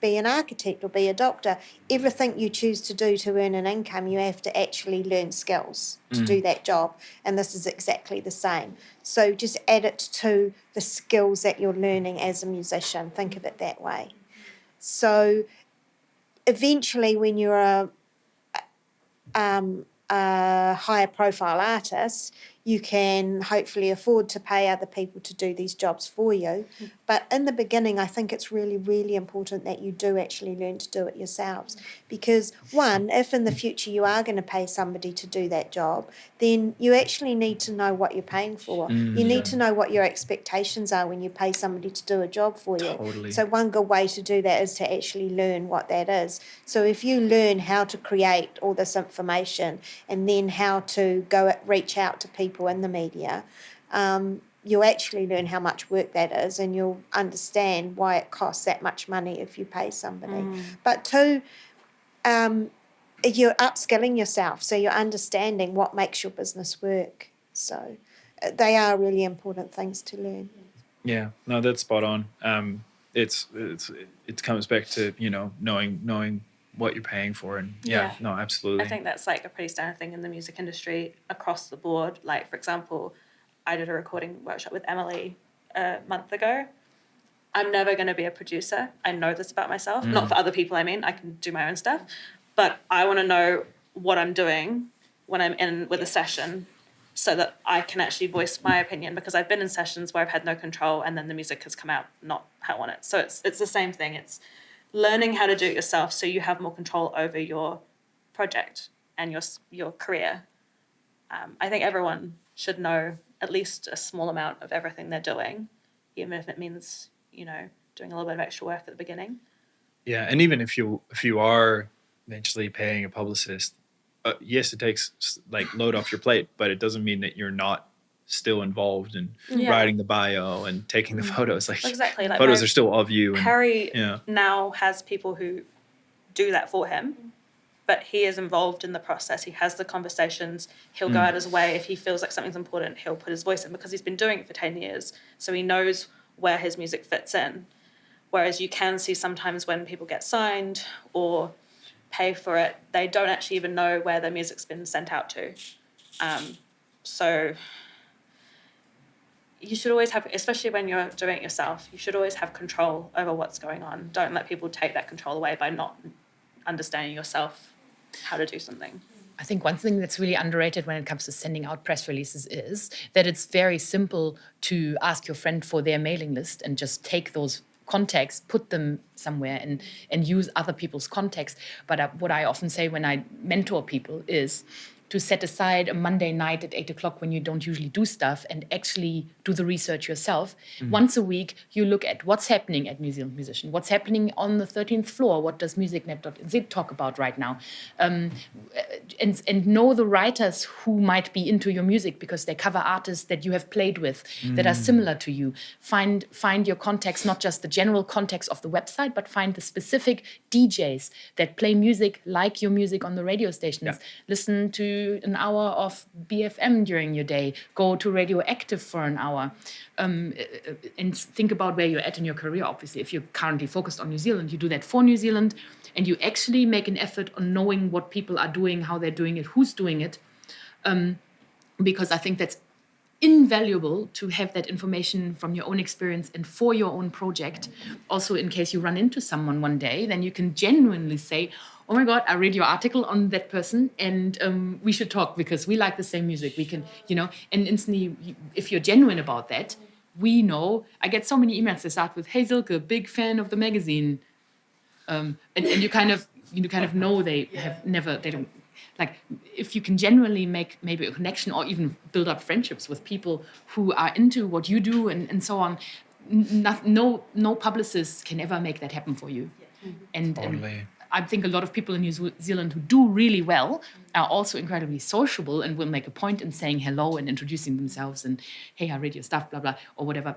S3: be an architect or be a doctor. Everything you choose to do to earn an income, you have to actually learn skills to do that job. And this is exactly the same. So just add it to the skills that you're learning as a musician. Think of it that way. So eventually, when you're a higher profile artist, you can hopefully afford to pay other people to do these jobs for you. But in the beginning, I think it's really, really important that you do actually learn to do it yourselves. Because one, if in the future you are going to pay somebody to do that job, then you actually need to know what you're paying for. You need to know what your expectations are when you pay somebody to do a job for you.
S1: Totally.
S3: So one good way to do that is to actually learn what that is. So if you learn how to create all this information and then how to reach out to people in the media, you'll actually learn how much work that is, and you'll understand why it costs that much money if you pay somebody. But two, you're upskilling yourself, so you're understanding what makes your business work. So they are really important things to learn.
S1: Yeah, no, that's spot on. It comes back to, you know, knowing what you're paying for, and no, absolutely.
S5: I think that's like a pretty standard thing in the music industry across the board. Like, for example, I did a recording workshop with Emily a month ago. I'm never going to be a producer. I know this about myself. Not for other people, I mean. I can do my own stuff. But I want to know what I'm doing when I'm in with a session so that I can actually voice my opinion, because I've been in sessions where I've had no control and then the music has come out not how I want it. So it's the same thing. It's learning how to do it yourself so you have more control over your project and your career. I think everyone should know at least a small amount of everything they're doing, even if it means, you know, doing a little bit of extra work at the beginning.
S1: Yeah, and even if you are eventually paying a publicist, yes, it takes like load off your plate, but it doesn't mean that you're not still involved in writing the bio and taking the photos. Like,
S5: exactly, like
S1: photos are still of you. And,
S5: Harry now has people who do that for him, but he is involved in the process. He has the conversations. He'll go out his way. If he feels like something's important, he'll put his voice in, because he's been doing it for 10 years. So he knows where his music fits in. Whereas you can see sometimes when people get signed or pay for it, they don't actually even know where their music's been sent out to. So you should always have, especially when you're doing it yourself, you should always have control over what's going on. Don't let people take that control away by not understanding yourself how to do something.
S4: I think one thing that's really underrated when it comes to sending out press releases is that it's very simple to ask your friend for their mailing list and just take those contacts, put them somewhere and use other people's contacts. But what I often say when I mentor people is to set aside a Monday night at 8 o'clock when you don't usually do stuff and actually do the research yourself. Once a week, you look at what's happening at New Zealand Musician, what's happening on the 13th floor, what does musicnet.nz talk about right now, and know the writers who might be into your music because they cover artists that you have played with that are similar to you. Find your contacts, not just the general context of the website, but find the specific DJs that play music like your music on the radio stations. Yeah. Listen to an hour of BFM during your day, go to Radioactive for an hour, and think about where you're at in your career. Obviously, if you're currently focused on New Zealand, you do that for New Zealand, and you actually make an effort on knowing what people are doing, how they're doing it, who's doing it, because I think that's invaluable to have that information from your own experience and for your own project. Also, in case you run into someone one day, then you can genuinely say, oh my God, I read your article on that person and we should talk because we like the same music. We can, and instantly, if you're genuine about that, we know. I get so many emails that start with, hey Silke, big fan of the magazine. And you kind of know they don't, like, if you can genuinely make maybe a connection or even build up friendships with people who are into what you do and so on, no publicist can ever make that happen for you. And I think a lot of people in New Zealand who do really well are also incredibly sociable and will make a point in saying hello and introducing themselves and, hey, I read your stuff, blah, blah, or whatever.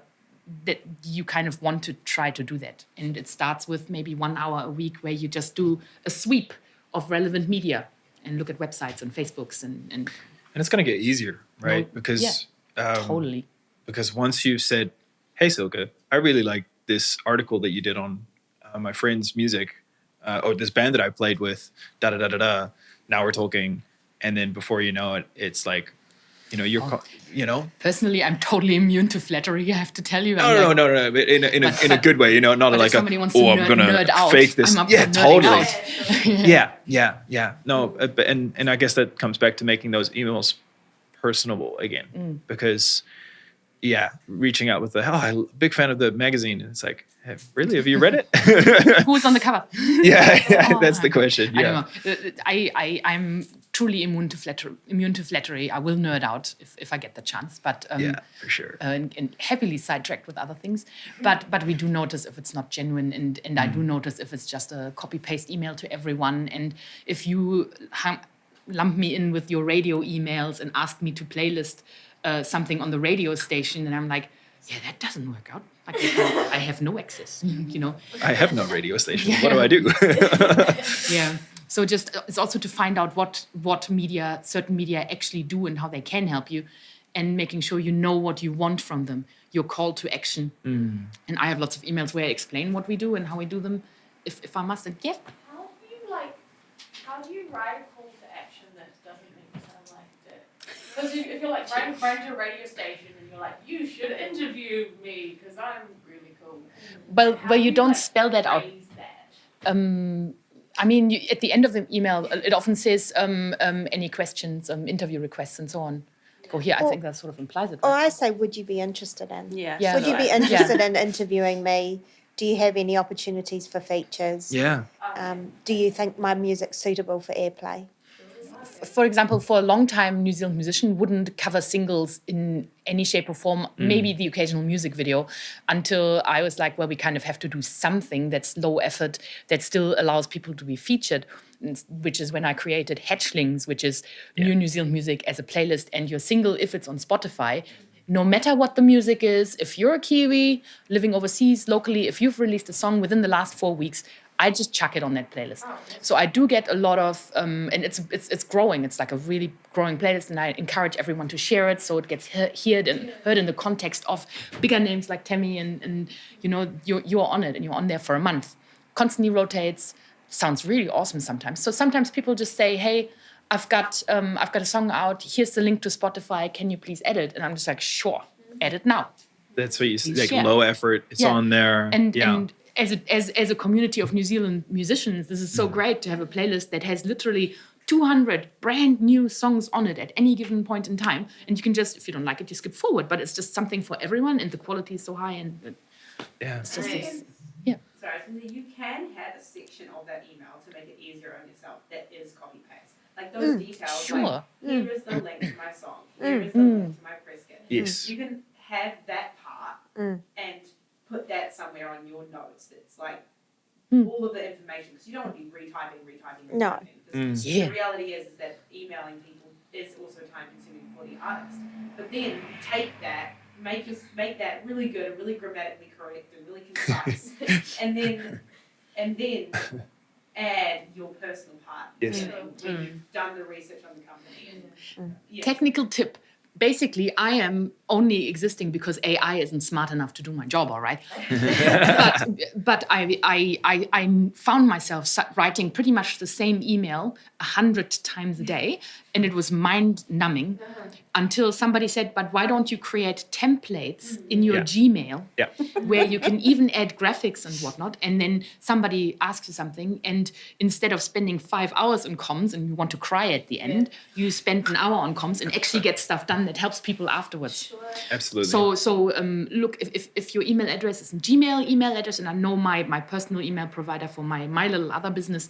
S4: That you kind of want to try to do that. And it starts with maybe 1 hour a week where you just do a sweep of relevant media and look at websites and Facebooks and
S1: it's going to get easier, right? Because
S4: totally.
S1: Because once you've said, hey, Silke, I really like this article that you did on my friend's music, or this band that I played with, da-da-da-da-da, now we're talking. And then before you know it, it's like,
S4: Personally, I'm totally immune to flattery, I have to tell you.
S1: No, but in a good way, not
S4: but
S1: like
S4: I'm going
S1: to fake this.
S4: Yeah,
S1: totally. Yeah. No, and I guess that comes back to making those emails personable again because reaching out with I'm a big fan of the magazine, and it's like, hey, really, have you read it?
S4: Who's on the cover?
S1: That's the question.
S4: I don't know. I'm truly immune to flattery. I will nerd out if I get the chance, but
S1: for sure.
S4: And happily sidetracked with other things. But we do notice if it's not genuine, and I do notice if it's just a copy paste email to everyone. And if you lump me in with your radio emails and ask me to playlist something on the radio station, and I'm like, that doesn't work out. Like, I have no access,
S1: I have no radio station. What do I do?
S4: So just it's also to find out what media, certain media actually do and how they can help you, and making sure you know what you want from them, your call to action. And I have lots of emails where I explain what we do and how we do them, if I must. And
S2: How do you write a call to action that doesn't make it sound like dick? Because if you're like writing to a radio station and you're like, you should interview me because I'm really cool.
S4: Well, you don't spell that out. I mean, at the end of the email, it often says any questions, interview requests, and so on. Go here. I think that sort of implies it.
S3: Or I say, would you be interested in?
S5: Yeah.
S3: Would you be interested in interviewing me? Do you have any opportunities for features?
S1: Yeah.
S3: Do you think my music's suitable for airplay?
S4: For example, for a long time, New Zealand musician wouldn't cover singles in any shape or form, maybe the occasional music video, until I was like, well, we kind of have to do something that's low effort, that still allows people to be featured, which is when I created Hatchlings, which is New Zealand music as a playlist, and your single, if it's on Spotify, no matter what the music is, if you're a Kiwi living overseas, locally, if you've released a song within the last 4 weeks, I just chuck it on that playlist. So I do get a lot of, and it's growing. It's like a really growing playlist, and I encourage everyone to share it so it gets heard in the context of bigger names like Tammy, and you're on it and you're on there for a month. Constantly rotates. Sounds really awesome sometimes. So sometimes people just say, hey, I've got a song out. Here's the link to Spotify. Can you please edit? And I'm just like, sure, edit now.
S1: That's what you say. Like
S4: share.
S1: low effort. It's on there.
S4: And as a community of New Zealand musicians, this is so great to have a playlist that has literally 200 brand new songs on it at any given point in time. And you can just, if you don't like it, you skip forward. But it's just something for everyone, and the quality is so high. And it's just
S7: Sorry, so you can have a section of that email to make it easier on yourself that is copy paste. Like those details,
S4: Sure.
S7: like here is the link to my song, here is the link to my press kit.
S1: Yes.
S7: You can have that part and put that somewhere on your notes that's like all of the information, because you don't want to be retyping.
S3: No.
S7: Because the reality is that emailing people is also time consuming for the artist. But then take that, make that really good, really grammatically correct, and really concise, and then add your personal part.
S1: Yes.
S7: When you've done the research on the company. And,
S4: technical tip. Basically, I am only existing because AI isn't smart enough to do my job, all right? but I found myself writing pretty much the same email 100 times a day, and it was mind-numbing until somebody said, but why don't you create templates in your Gmail where you can even add graphics and whatnot, and then somebody asks you something, and instead of spending 5 hours on comms and you want to cry at the end, you spend an hour on comms and actually get stuff done that helps people afterwards.
S1: Absolutely.
S4: So look, if your email address is a Gmail email address, and I know my personal email provider for my little other business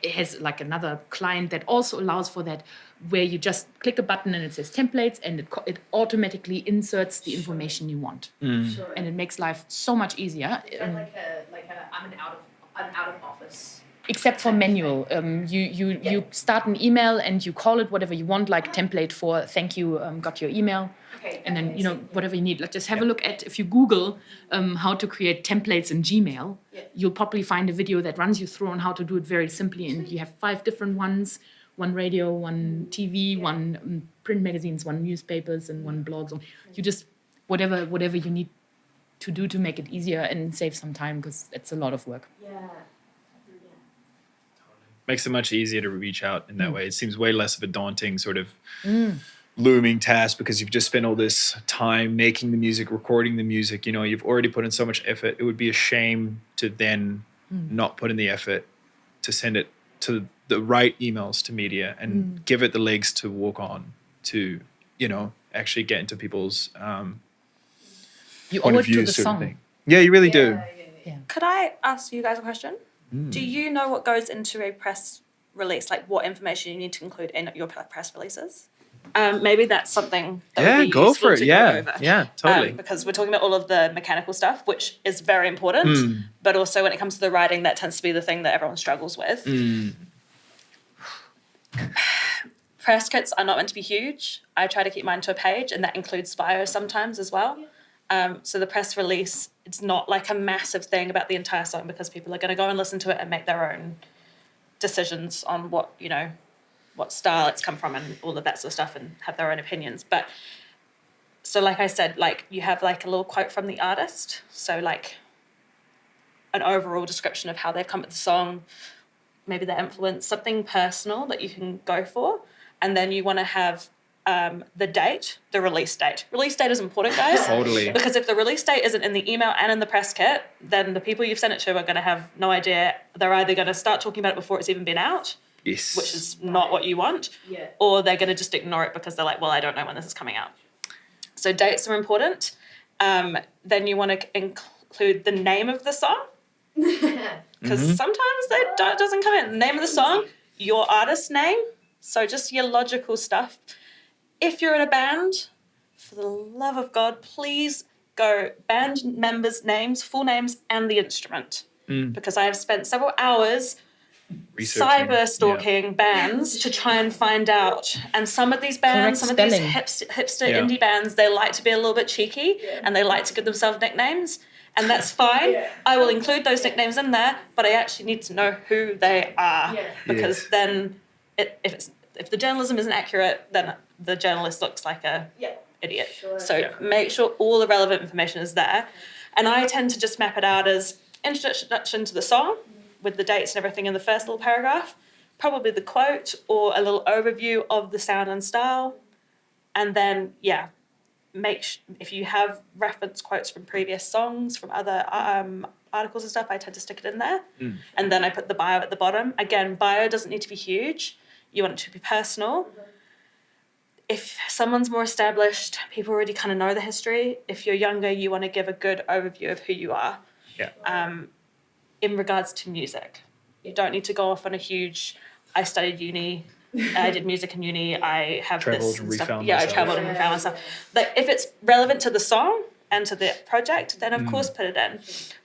S4: has like another client that also allows for that, where you just click a button and it says templates, and it automatically inserts the information you want, and it makes life so much easier.
S2: I'm an out of office.
S4: Except for manual, you start an email and you call it whatever you want, like template for thank you, got your email, and then whatever you need. Like just have a look at, if you Google how to create templates in Gmail, you'll probably find a video that runs you through on how to do it very simply. And you have 5 different ones: one radio, one TV, one print magazines, one newspapers, and one blogs. You just whatever you need to do to make it easier and save some time, because it's a lot of work.
S1: Makes it much easier to reach out in that way. It seems way less of a daunting sort of looming task, because you've just spent all this time making the music, recording the music. You've already put in so much effort. It would be a shame to then not put in the effort to send it to the right emails to media and give it the legs to walk on to actually get into people's
S4: You
S1: point
S4: owe
S1: of
S4: it to
S1: view
S4: the
S1: sort of
S4: song.
S1: thing. Yeah, you really do.
S5: Could I ask you guys a question? Do you know what goes into a press release? Like what information you need to include in your press releases? Maybe that's something that would be
S1: Go
S5: useful
S1: for it.
S5: to
S1: Yeah,
S5: go over.
S1: yeah, totally.
S5: Because we're talking about all of the mechanical stuff, which is very important. But also when it comes to the writing, that tends to be the thing that everyone struggles with. Press kits are not meant to be huge. I try to keep mine to a page, and that includes bios sometimes as well. So the press release, it's not like a massive thing about the entire song because people are going to go and listen to it and make their own decisions on what style it's come from and all of that sort of stuff and have their own opinions. But so like I said, like you have like a little quote from the artist. So like an overall description of how they've come up with the song, maybe their influence, something personal that you can go for. And then you want to have the date, the release date. Release date is important, guys.
S1: Totally.
S5: Because if the release date isn't in the email and in the press kit, then the people you've sent it to are going to have no idea. They're either going to start talking about it before it's even been out,
S1: Yes.
S5: which is not what you want, or they're going to just ignore it because they're like, well, I don't know when this is coming out. So dates are important. Then you want to include the name of the song, because sometimes that doesn't come in. The name of the song, your artist's name, so just your logical stuff. If you're in a band, for the love of God, please go band members' names, full names, and the instrument. Because I have spent several hours cyber stalking bands to try and find out. And some of these bands, some of these hipster indie bands, they like to be a little bit cheeky and they like to give themselves nicknames. And that's fine. I will include those nicknames in there, but I actually need to know who they are. Because then if the journalism isn't accurate, then the journalist looks like a idiot. Make sure all the relevant information is there. And I tend to just map it out as introduction to the song with the dates and everything in the first little paragraph, probably the quote or a little overview of the sound and style. And then, if you have reference quotes from previous songs, from other articles and stuff, I tend to stick it in there. And then I put the bio at the bottom. Again, bio doesn't need to be huge. You want it to be personal. If someone's more established, people already kind of know the history. If you're younger, you want to give a good overview of who you are. In regards to music. You don't need to go off on a huge, I studied uni, I did music in uni, I have this and stuff. I traveled and refound myself. Like, if it's relevant to the song and to the project, then of course put it in.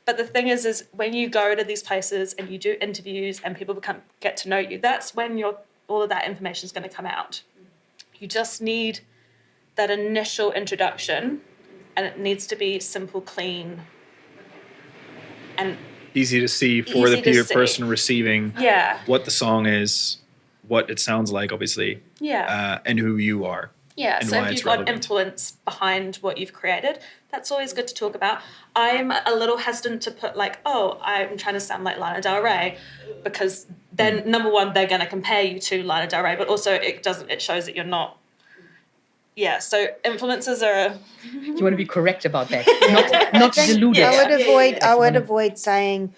S5: But the thing is when you go to these places and you do interviews and people get to know you, that's when all of that information is going to come out. You just need that initial introduction, and it needs to be simple, clean, and
S1: easy to see for the person receiving what the song is, what it sounds like, obviously, and who you are.
S5: So if you've got influence behind what you've created, that's always good to talk about. I'm a little hesitant to put I'm trying to sound like Lana Del Rey, because then number one, they're going to compare you to Lana Del Rey, but also it shows that you're not. So influencers are.
S4: You want to be correct about that, not deluded.
S3: I would avoid saying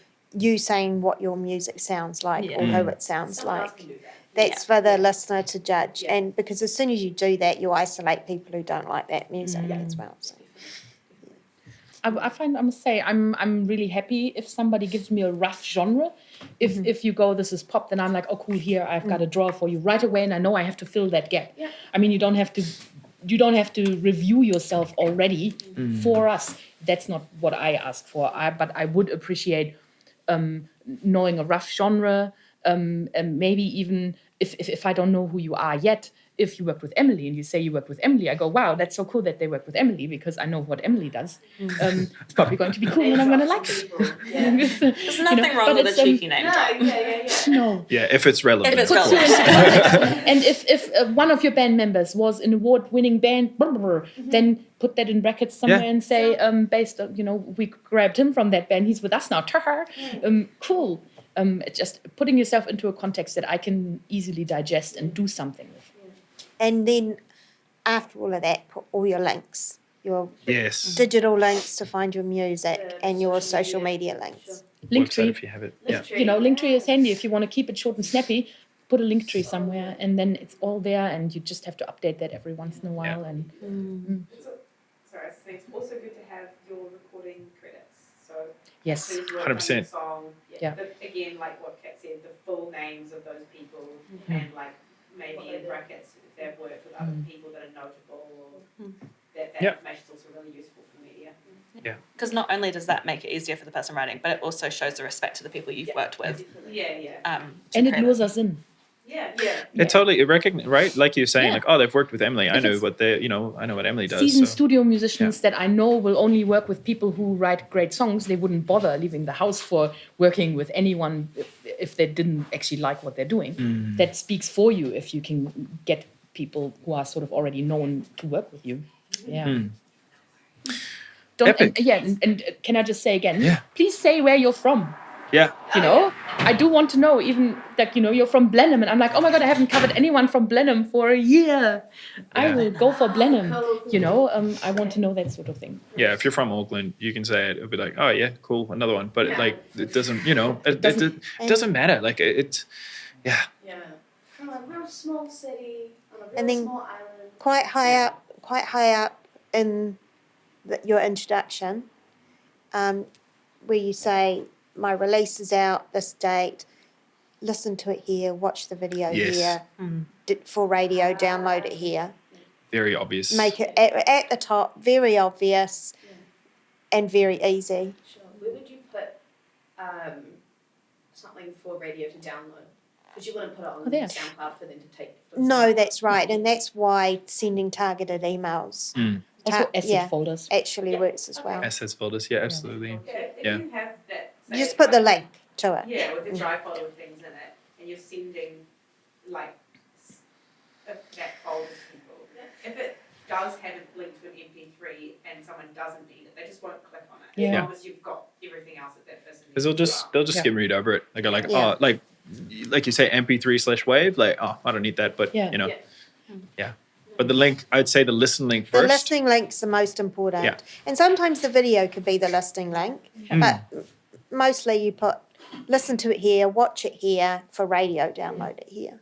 S3: what your music sounds like or who it sounds like. That's for the listener to judge, and because as soon as you do that, you isolate people who don't like that music as well. So.
S4: I must say, I'm really happy if somebody gives me a rough genre. If you go, this is pop, then I'm like, oh cool, here I've got a draw for you right away, and I know I have to fill that gap. I mean, you don't have to review yourself already for us. That's not what I ask for. But I would appreciate knowing a rough genre, and maybe even if I don't know who you are yet, if you work with Emily and you say you work with Emily, I go, wow, that's so cool that they work with Emily, because I know what Emily does. It's probably going to be cool and I'm going to like it.
S5: There's nothing wrong with a cheeky name drop.
S4: No.
S1: Yeah, if it's relevant.
S5: If it's relevant.
S4: And if one of your band members was an award-winning band, then put that in brackets somewhere and say, based on, we grabbed him from that band, he's with us now. Cool. Just putting yourself into a context that I can easily digest and do something with.
S3: And then after all of that, put all your links, your
S1: Yes.
S3: digital links to find your music and your social media links.
S1: Linktree if you have it. Yeah.
S4: Linktree is handy if you want to keep it short and snappy. put a link tree somewhere, and then it's all there, and you just have to update that every once in a while.
S1: Yeah.
S4: And
S7: Sorry, I was saying it's also good to have your recording credits. So
S4: yes,
S7: please work
S1: 100%.
S7: on your song.
S4: Yeah.
S7: Again, like what Kat said, the full names of those people, and like maybe in brackets if they've worked with other people that are notable, or that information is also really useful for media.
S1: Yeah.
S5: Because not only does that make it easier for the person writing, but it also shows the respect to the people you've worked with.
S7: Yeah.
S5: To
S4: and it
S5: create
S4: lures us in.
S7: Yeah.
S1: It totally recognize, right? Like you're saying,
S4: Yeah.
S1: like, oh, they've worked with Emily. I
S4: If
S1: know
S4: it's
S1: what they, I know what Emily does.
S4: Seasoned
S1: So.
S4: studio musicians that I know will only work with people who write great songs. They wouldn't bother leaving the house for working with anyone if they didn't actually like what they're doing. That speaks for you if you can get people who are sort of already known to work with you. Yeah.
S1: Epic.
S4: And can I just say again?
S1: Yeah.
S4: Please say where you're from.
S1: Yeah.
S4: I do want to know, even that you're from Blenheim, and I'm like, oh my god, I haven't covered anyone from Blenheim for a year. I will go for Blenheim. I want to know that sort of thing.
S1: Yeah, if you're from Auckland, you can say it. It'll be like, oh yeah, cool, another one. But it doesn't, it doesn't matter. Like it's, yeah.
S8: From a real small city on a
S3: And
S8: real
S3: then
S8: small island.
S3: quite high up in your introduction, where you say, my release is out this date, listen to it here, watch the video
S1: Yes.
S3: here, for radio, download it here.
S1: Very obvious.
S3: Make it at the top, very obvious and very easy.
S8: Sure. Where would you put something for radio to download? Because you wouldn't put it on
S4: there.
S8: SoundCloud for them to take.
S3: No, that's right. And that's why sending targeted emails
S4: Also asset folders.
S3: actually works as well.
S1: Assets folders, yeah, absolutely.
S7: If
S1: Yeah.
S7: you have that,
S3: You just put the link to it.
S7: Yeah, with the drive folder with things in it, and you're sending like that folder to people. If it does have a link to an MP3 and someone doesn't need it, they just won't click on it.
S4: Yeah.
S7: As long as you've got everything else that person needs.
S1: Because they'll just skim read over it. They go like,
S3: Yeah.
S1: oh, like you say, MP3/wave. Like, oh, I don't need that. But
S4: Yeah.
S1: But the link, I'd say the listen link first.
S3: The listening link's the most important.
S1: Yeah.
S3: And sometimes the video could be the listing link, but mostly you put listen to it here, watch it here, for radio, download it here.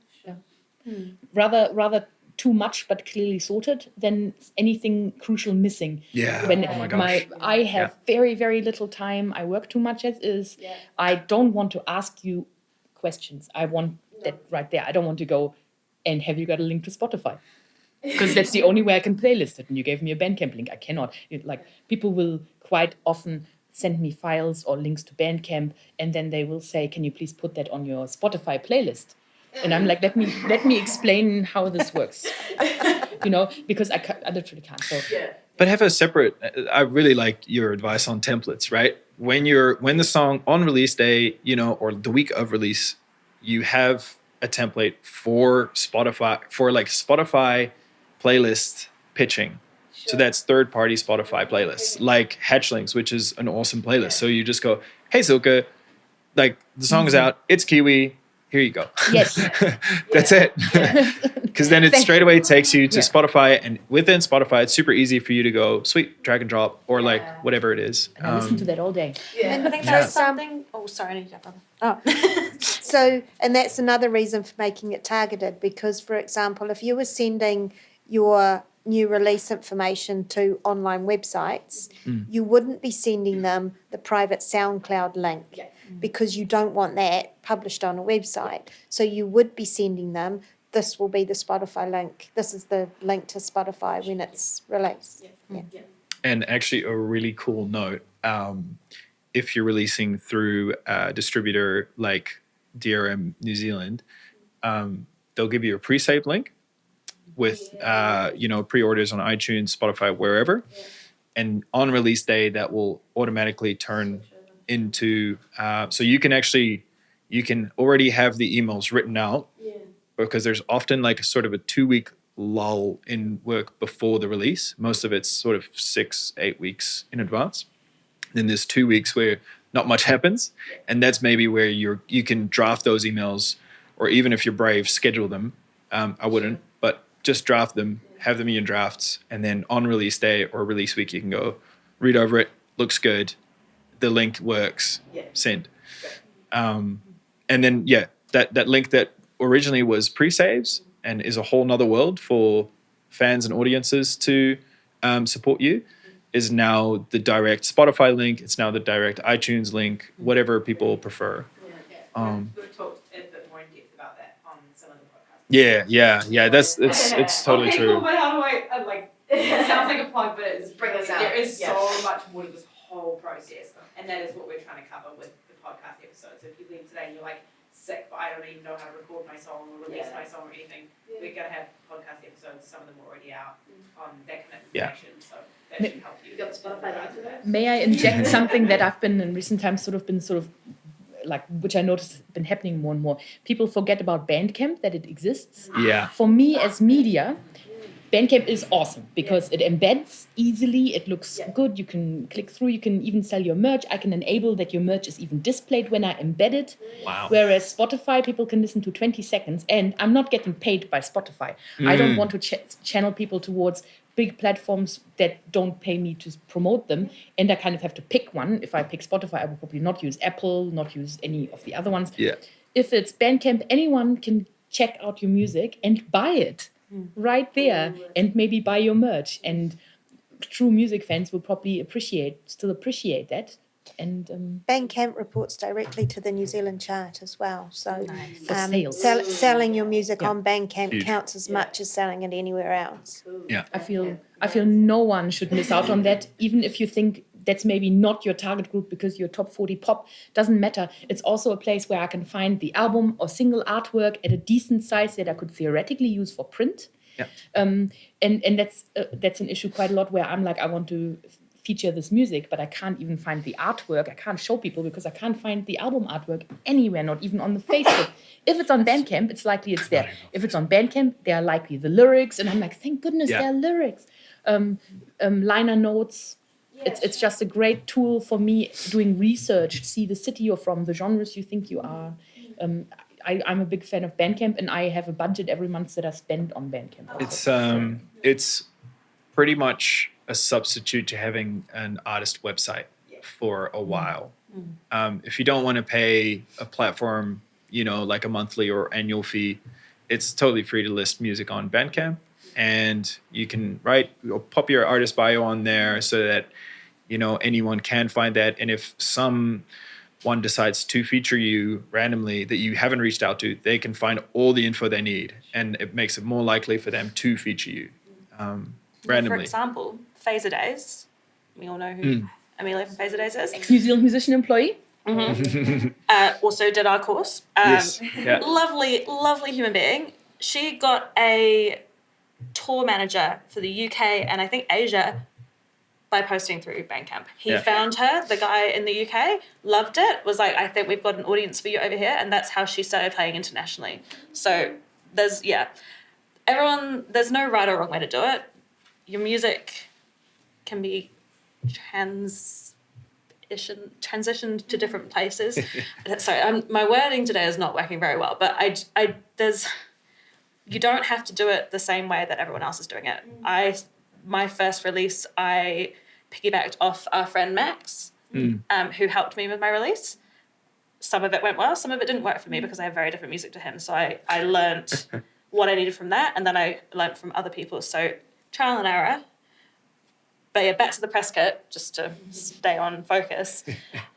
S4: Rather too much but clearly sorted than anything crucial missing.
S1: Yeah.
S4: When
S1: Oh my gosh.
S4: I have very, very little time. I work too much as is.
S8: Yeah.
S4: I don't want to ask you questions. I want that right there. I don't want to go, and have you got a link to Spotify? Because that's the only way I can playlist it. And you gave me a Bandcamp link. I cannot. People will quite often send me files or links to Bandcamp, and then they will say, can you please put that on your Spotify playlist? And I'm like, let me explain how this works. Because I literally can't. So
S1: But have a separate. I really like your advice on templates. Right, when the song on release day, or the week of release, you have a template for Spotify playlist pitching. So that's third-party Spotify playlists, like Hatchlings, which is an awesome playlist. So you just go, hey Silke, the song is out. It's Kiwi. Here you go.
S4: yes,
S1: That's it. Because then it straight away takes you to
S4: Yeah.
S1: Spotify, and within Spotify, it's super easy for you to go sweet, drag and drop, or whatever it is.
S4: and I listen to that all day.
S3: And
S5: I think that's something. Oh, sorry, I need to jump on.
S3: And that's another reason for making it targeted, because, for example, if you were sending your new release information to online websites, you wouldn't be sending them the private SoundCloud link because you don't want that published on a website. So you would be sending them, this will be the Spotify link. This is the link to Spotify when it's released.
S1: And actually, a really cool note, if you're releasing through a distributor like DRM New Zealand, they'll give you a pre-save link with pre-orders on iTunes, Spotify, wherever. And on release day, that will automatically turn into so you can already have the emails written out, because there's often sort of a 2-week lull in work before the release. Most of it's sort of 6-8 weeks in advance. Then there's 2 weeks where not much happens, and that's maybe where you can draft those emails, or even if you're brave, schedule them. I wouldn't, but just draft them, have them in drafts, and then on release day or release week, you can go read over it. Looks good. The link works. Send. And then that link that originally was pre-saves and is a whole nother world for fans and audiences to support you, is now the direct Spotify link. It's now the direct iTunes link, whatever people prefer.
S7: We've talked a bit more in depth about that on some of the podcasts.
S1: Yeah. It's totally
S7: okay,
S1: true.
S7: Cool, but how do I it sounds like a plug, but it's
S8: Bring us out.
S7: there is so much more to this whole process, and that is what we're trying to cover with the podcast episodes. So if you leave today and you're like sick, but I don't even know how to record my song or release my song or anything, we're gonna have podcast episodes. Some of them are already out on that kind of information, so that should help you.
S8: You got the Spotify link to that?
S4: May I inject something that I've been in recent times like, which I notice has been happening more and more. People forget about Bandcamp, that it exists.
S1: Yeah.
S4: For me as media, Bandcamp is awesome because it embeds easily, it looks good, you can click through, you can even sell your merch. I can enable that your merch is even displayed when I embed it.
S1: Wow.
S4: Whereas Spotify, people can listen to 20 seconds, and I'm not getting paid by Spotify. I don't want to channel people towards big platforms that don't pay me to promote them, and I kind of have to pick one. If I pick Spotify, I will probably not use Apple, not use any of the other ones.
S1: Yeah.
S4: If it's Bandcamp, anyone can check out your music and buy it right there, and maybe buy your merch. And true music fans will probably still appreciate that. And
S3: Bandcamp reports directly to the New Zealand chart as well. So
S4: For sales.
S3: selling your music
S4: Yeah.
S3: on Bandcamp
S1: Huge.
S3: counts as much as selling it anywhere else.
S4: I feel no one should miss out on that, even if you think that's maybe not your target group because you're top 40 pop. Doesn't matter. It's also a place where I can find the album or single artwork at a decent size that I could theoretically use for print.
S1: Yeah.
S4: And that's an issue quite a lot, where I'm like, I want to feature this music, but I can't even find the artwork. I can't show people because I can't find the album artwork anywhere, not even on the Facebook. If it's on Bandcamp, it's likely it's there. If it's on Bandcamp, there are likely the lyrics, and I'm like, thank goodness there are lyrics. Liner notes. It's just a great tool for me doing research, see the city you're from, the genres you think you are. I'm a big fan of Bandcamp, and I have a budget every month that I spend on Bandcamp.
S1: It's pretty much a substitute to having an artist website for a while. If you don't want to pay a platform, like a monthly or annual fee, it's totally free to list music on Bandcamp, and you can pop your artist bio on there so that anyone can find that. And if someone decides to feature you randomly that you haven't reached out to, they can find all the info they need, and it makes it more likely for them to feature you randomly.
S5: For example, Phaser Days. We all know who Amelia from Phaser Days is.
S4: Ex-New Zealand musician employee.
S5: Also did our course.
S1: Yes. Yeah.
S5: Lovely human being. She got a tour manager for the UK and I think Asia by posting through Bandcamp. He found her, the guy in the UK, loved it, was like, I think we've got an audience for you over here, and that's how she started playing internationally. So there's no right or wrong way to do it. Your music can be transitioned to different places. Sorry, my wording today is not working very well, but you don't have to do it the same way that everyone else is doing it. My first release, I piggybacked off our friend Max, who helped me with my release. Some of it went well, some of it didn't work for me because I have very different music to him. So I learned what I needed from that, and then I learned from other people. So trial and error. But yeah, back to the press kit, just to stay on focus.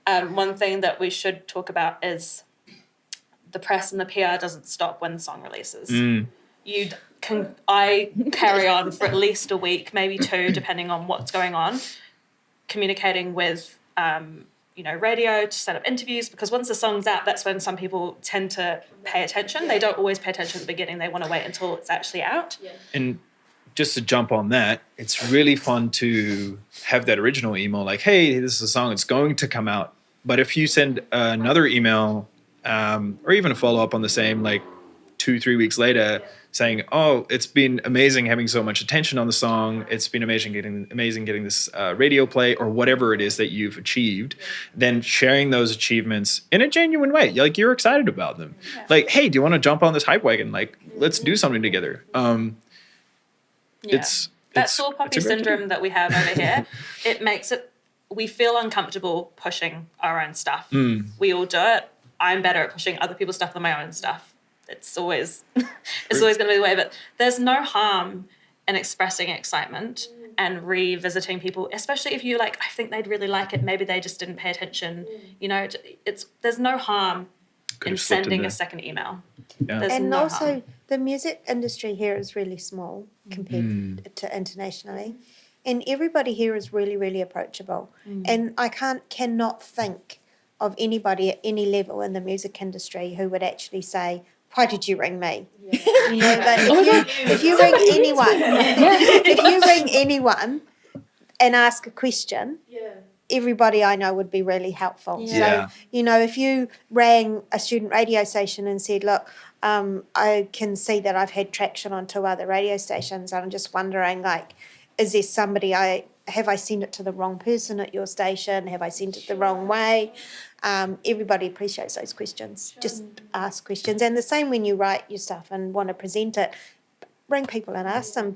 S5: One thing that we should talk about is the press and the PR doesn't stop when the song releases. I carry on for at least a week, maybe 2, depending on what's going on, communicating with radio to set up interviews, because once the song's out, that's when some people tend to pay attention. They don't always pay attention at the beginning. They want to wait until it's actually out.
S1: And just to jump on that, it's really fun to have that original email like, hey, this is a song, it's going to come out. But if you send another email or even a follow-up on the same, 2-3 weeks later, saying, oh, it's been amazing having so much attention on the song, it's been amazing getting this radio play, or whatever it is that you've achieved, then sharing those achievements in a genuine way, you're excited about them. Hey, do you want to jump on this hype wagon? Let's do something together. It's
S5: that sore puppy syndrome that we have over here. It makes we feel uncomfortable pushing our own stuff. We all do it. I'm better at pushing other people's stuff than my own stuff. it's always it's always going to be the way. But there's no harm in expressing excitement and revisiting people, especially if you like, I think they'd really like it. Maybe they just didn't pay attention. You know, there's no harm in sending a second email.
S1: Yeah.
S5: There's
S3: And
S5: no
S3: also,
S5: harm.
S3: the music industry here is really small compared to internationally. And everybody here is really, really approachable. And I cannot think of anybody at any level in the music industry who would actually say, why did you ring me? You know, like if you ring anyone, if you ring anyone and ask a question, everybody I know would be really helpful.
S1: Yeah.
S3: So, you know, if you rang a student radio station and said, look, I can see that I've had traction on 2 other radio stations. I'm just wondering, like, is there somebody have I sent it to the wrong person at your station? Have I sent it the wrong way? Everybody appreciates those questions. Just ask questions. And the same when you write your stuff and want to present it, ring people and ask them,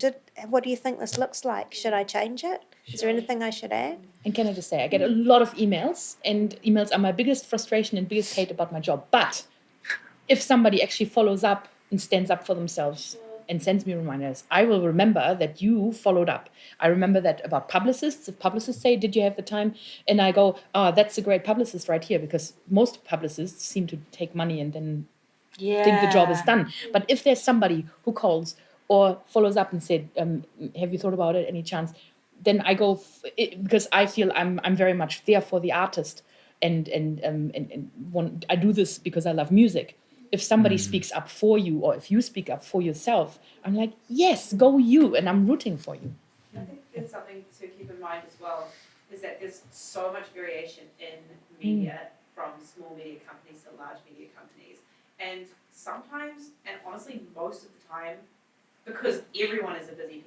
S3: what do you think this looks like? Should I change it? Is there anything I should add?
S4: And can I just say, I get a lot of emails, and emails are my biggest frustration and biggest hate about my job. But if somebody actually follows up and stands up for themselves and sends me reminders, I will remember that you followed up. I remember that about publicists. If publicists say, did you have the time? And I go, that's a great publicist right here, because most publicists seem to take money and then think the job is done. But if there's somebody who calls or follows up and said, have you thought about it, any chance? Then I go, because I feel I'm very much there for the artist. And I do this because I love music. If somebody speaks up for you, or if you speak up for yourself, I'm like, yes, go you, and I'm rooting for you.
S7: I think it's something to keep in mind as well, is that there's so much variation in media from small media companies to large media companies. And sometimes, and honestly most of the time, because everyone is a busy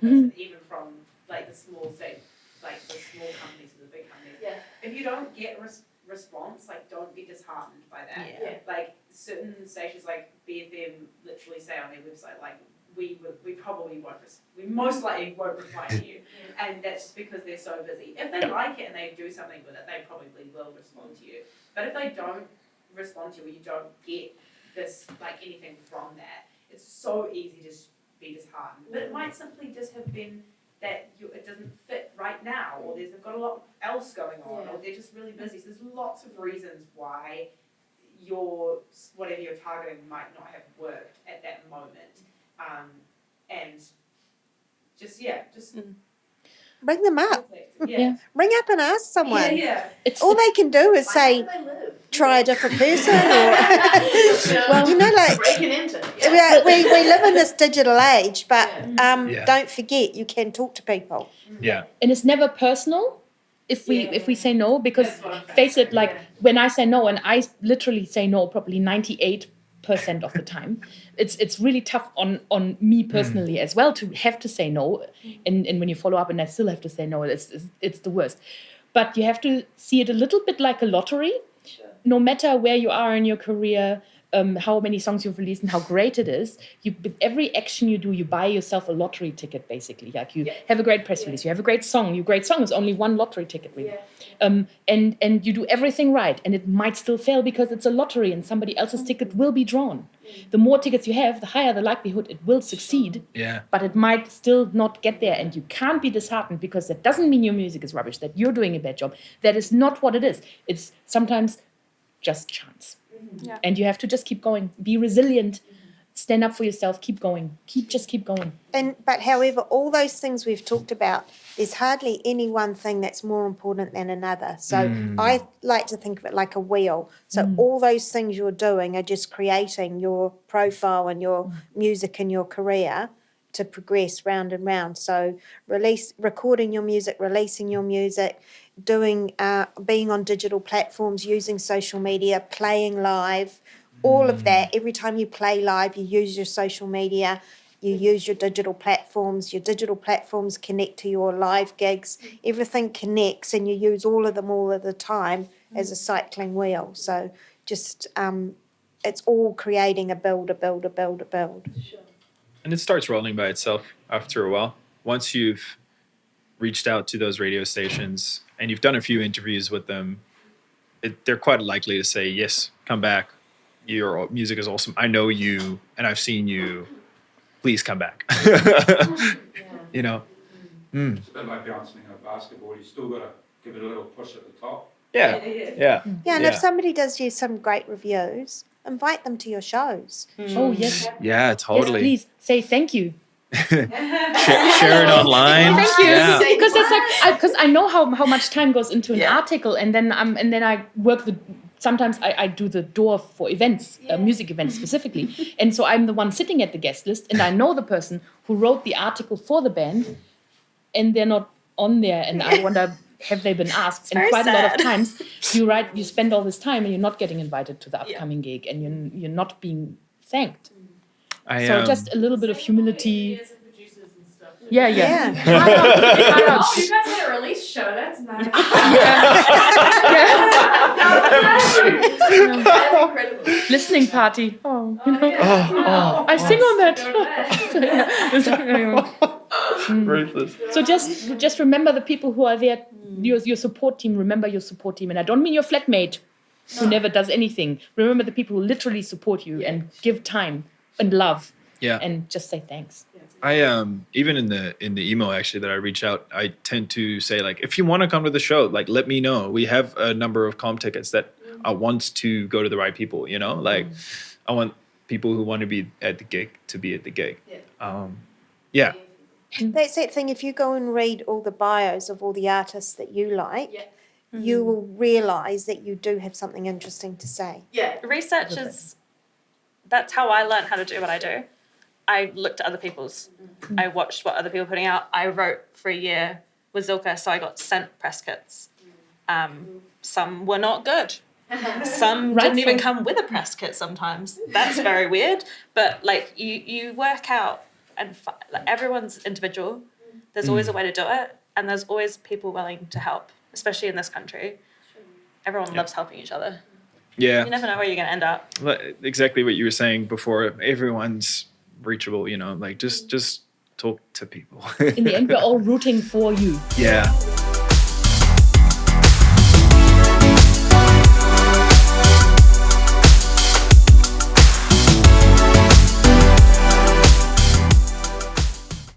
S7: person, even from like the small state, like the small companies to the big companies.
S8: Yeah.
S7: If you don't get response, like don't be disheartened by that.
S8: Yeah.
S7: Like certain stations like BFM literally say on their website, like we probably won't, we most likely won't reply to you. And that's just because they're so busy. If they like it and they do something with it, they probably will respond to you. But if they don't respond to you, or you don't get this, like anything from that, it's so easy to be disheartened. But it might simply just have been that it doesn't fit right now, or they've got a lot else going on, or they're just really busy. So there's lots of reasons why whatever you're targeting might not have worked at that moment. And just
S3: Ring them up.
S4: Yeah.
S3: Ring up and ask someone.
S7: Yeah.
S3: All they can do is say, try a different person, or well, you know, like
S8: breaking into.
S3: we live in this digital age, but don't forget you can talk to people.
S1: Yeah.
S4: And it's never personal if we say no, because face it, like when I say no, and I literally say no probably 98% of the time, it's really tough on me personally as well to have to say no, and when you follow up and I still have to say no, it's the worst. But you have to see it a little bit like a lottery. No matter where you are in your career, how many songs you've released and how great it is, with every action you do, you buy yourself a lottery ticket, basically. Like you have a great press release, you have a great song. Your great song is only one lottery ticket, really. And you do everything right, and it might still fail because it's a lottery and somebody else's ticket will be drawn. The more tickets you have, the higher the likelihood it will succeed.
S1: Yeah.
S4: But it might still not get there, and you can't be disheartened, because that doesn't mean your music is rubbish, that you're doing a bad job. That is not what it is. It's sometimes just chance.
S5: Yeah.
S4: And you have to just keep going, be resilient, stand up for yourself, keep going, keep going.
S3: But however, all those things we've talked about, there's hardly any one thing that's more important than another. So I like to think of it like a wheel. So all those things you're doing are just creating your profile and your music and your career to progress round and round. So recording your music, releasing your music, being on digital platforms, using social media, playing live, all of that. Every time you play live, you use your social media, you use your digital platforms connect to your live gigs, everything connects, and you use all of them all of the time as a cycling wheel. So just it's all creating a build.
S1: And it starts rolling by itself after a while. Once you've reached out to those radio stations and you've done a few interviews with them, they're quite likely to say, yes, come back. your music is awesome. I know you and I've seen you. Please come back. You know? Mm.
S6: It's a bit like bouncing a basketball. You still got to give it a little push at the top.
S1: Yeah.
S3: Yeah, and if somebody does you some great reviews, invite them to your shows.
S4: Oh, yes.
S1: Yeah, totally.
S4: Yes, please. Say thank you.
S1: Share it online.
S4: Thank you.
S1: Yeah.
S4: Because it's like, because I know how much time goes into an article, and then I work the. Sometimes I do the door for events, music events specifically, and so I'm the one sitting at the guest list, and I know the person who wrote the article for the band, and they're not on there, and I wonder, have they been asked? And quite a lot of times, you spend all this time, and you're not getting invited to the upcoming gig, and you're not being thanked. So just a little bit of humility. Yeah.
S8: Oh, you guys had a release show. That's nice. That's incredible.
S4: Listening party. Oh, you know. I sing on that. So just remember the people who are there, your support team. Remember your support team, and I don't mean your flatmate who never does anything. Remember the people who literally support you and give time and love.
S1: Yeah.
S4: And just say thanks.
S1: I even in the email actually that I reach out, I tend to say like, if you want to come to the show, like let me know. We have a number of comp tickets that I want to go to the right people, you know? Like I want people who want to be at the gig to be at the gig. Yeah.
S3: That's that thing, if you go and read all the bios of all the artists that you like, you will realise that you do have something interesting to say.
S5: Yeah, research is, that's how I learned how to do what I do. I looked at other people's. I watched what other people were putting out. I wrote for a year with Silke, so I got sent press kits. Some were not good. Some didn't even come with a press kit sometimes. That's very weird. But like you work out, and like, everyone's individual. There's always a way to do it, and there's always people willing to help, especially in this country. Everyone loves helping each other.
S1: Yeah.
S5: You never know where you're going to end up.
S1: Exactly what you were saying before. Everyone's reachable, you know, like just talk to people.
S4: In the end, we're all rooting for you.
S1: Yeah.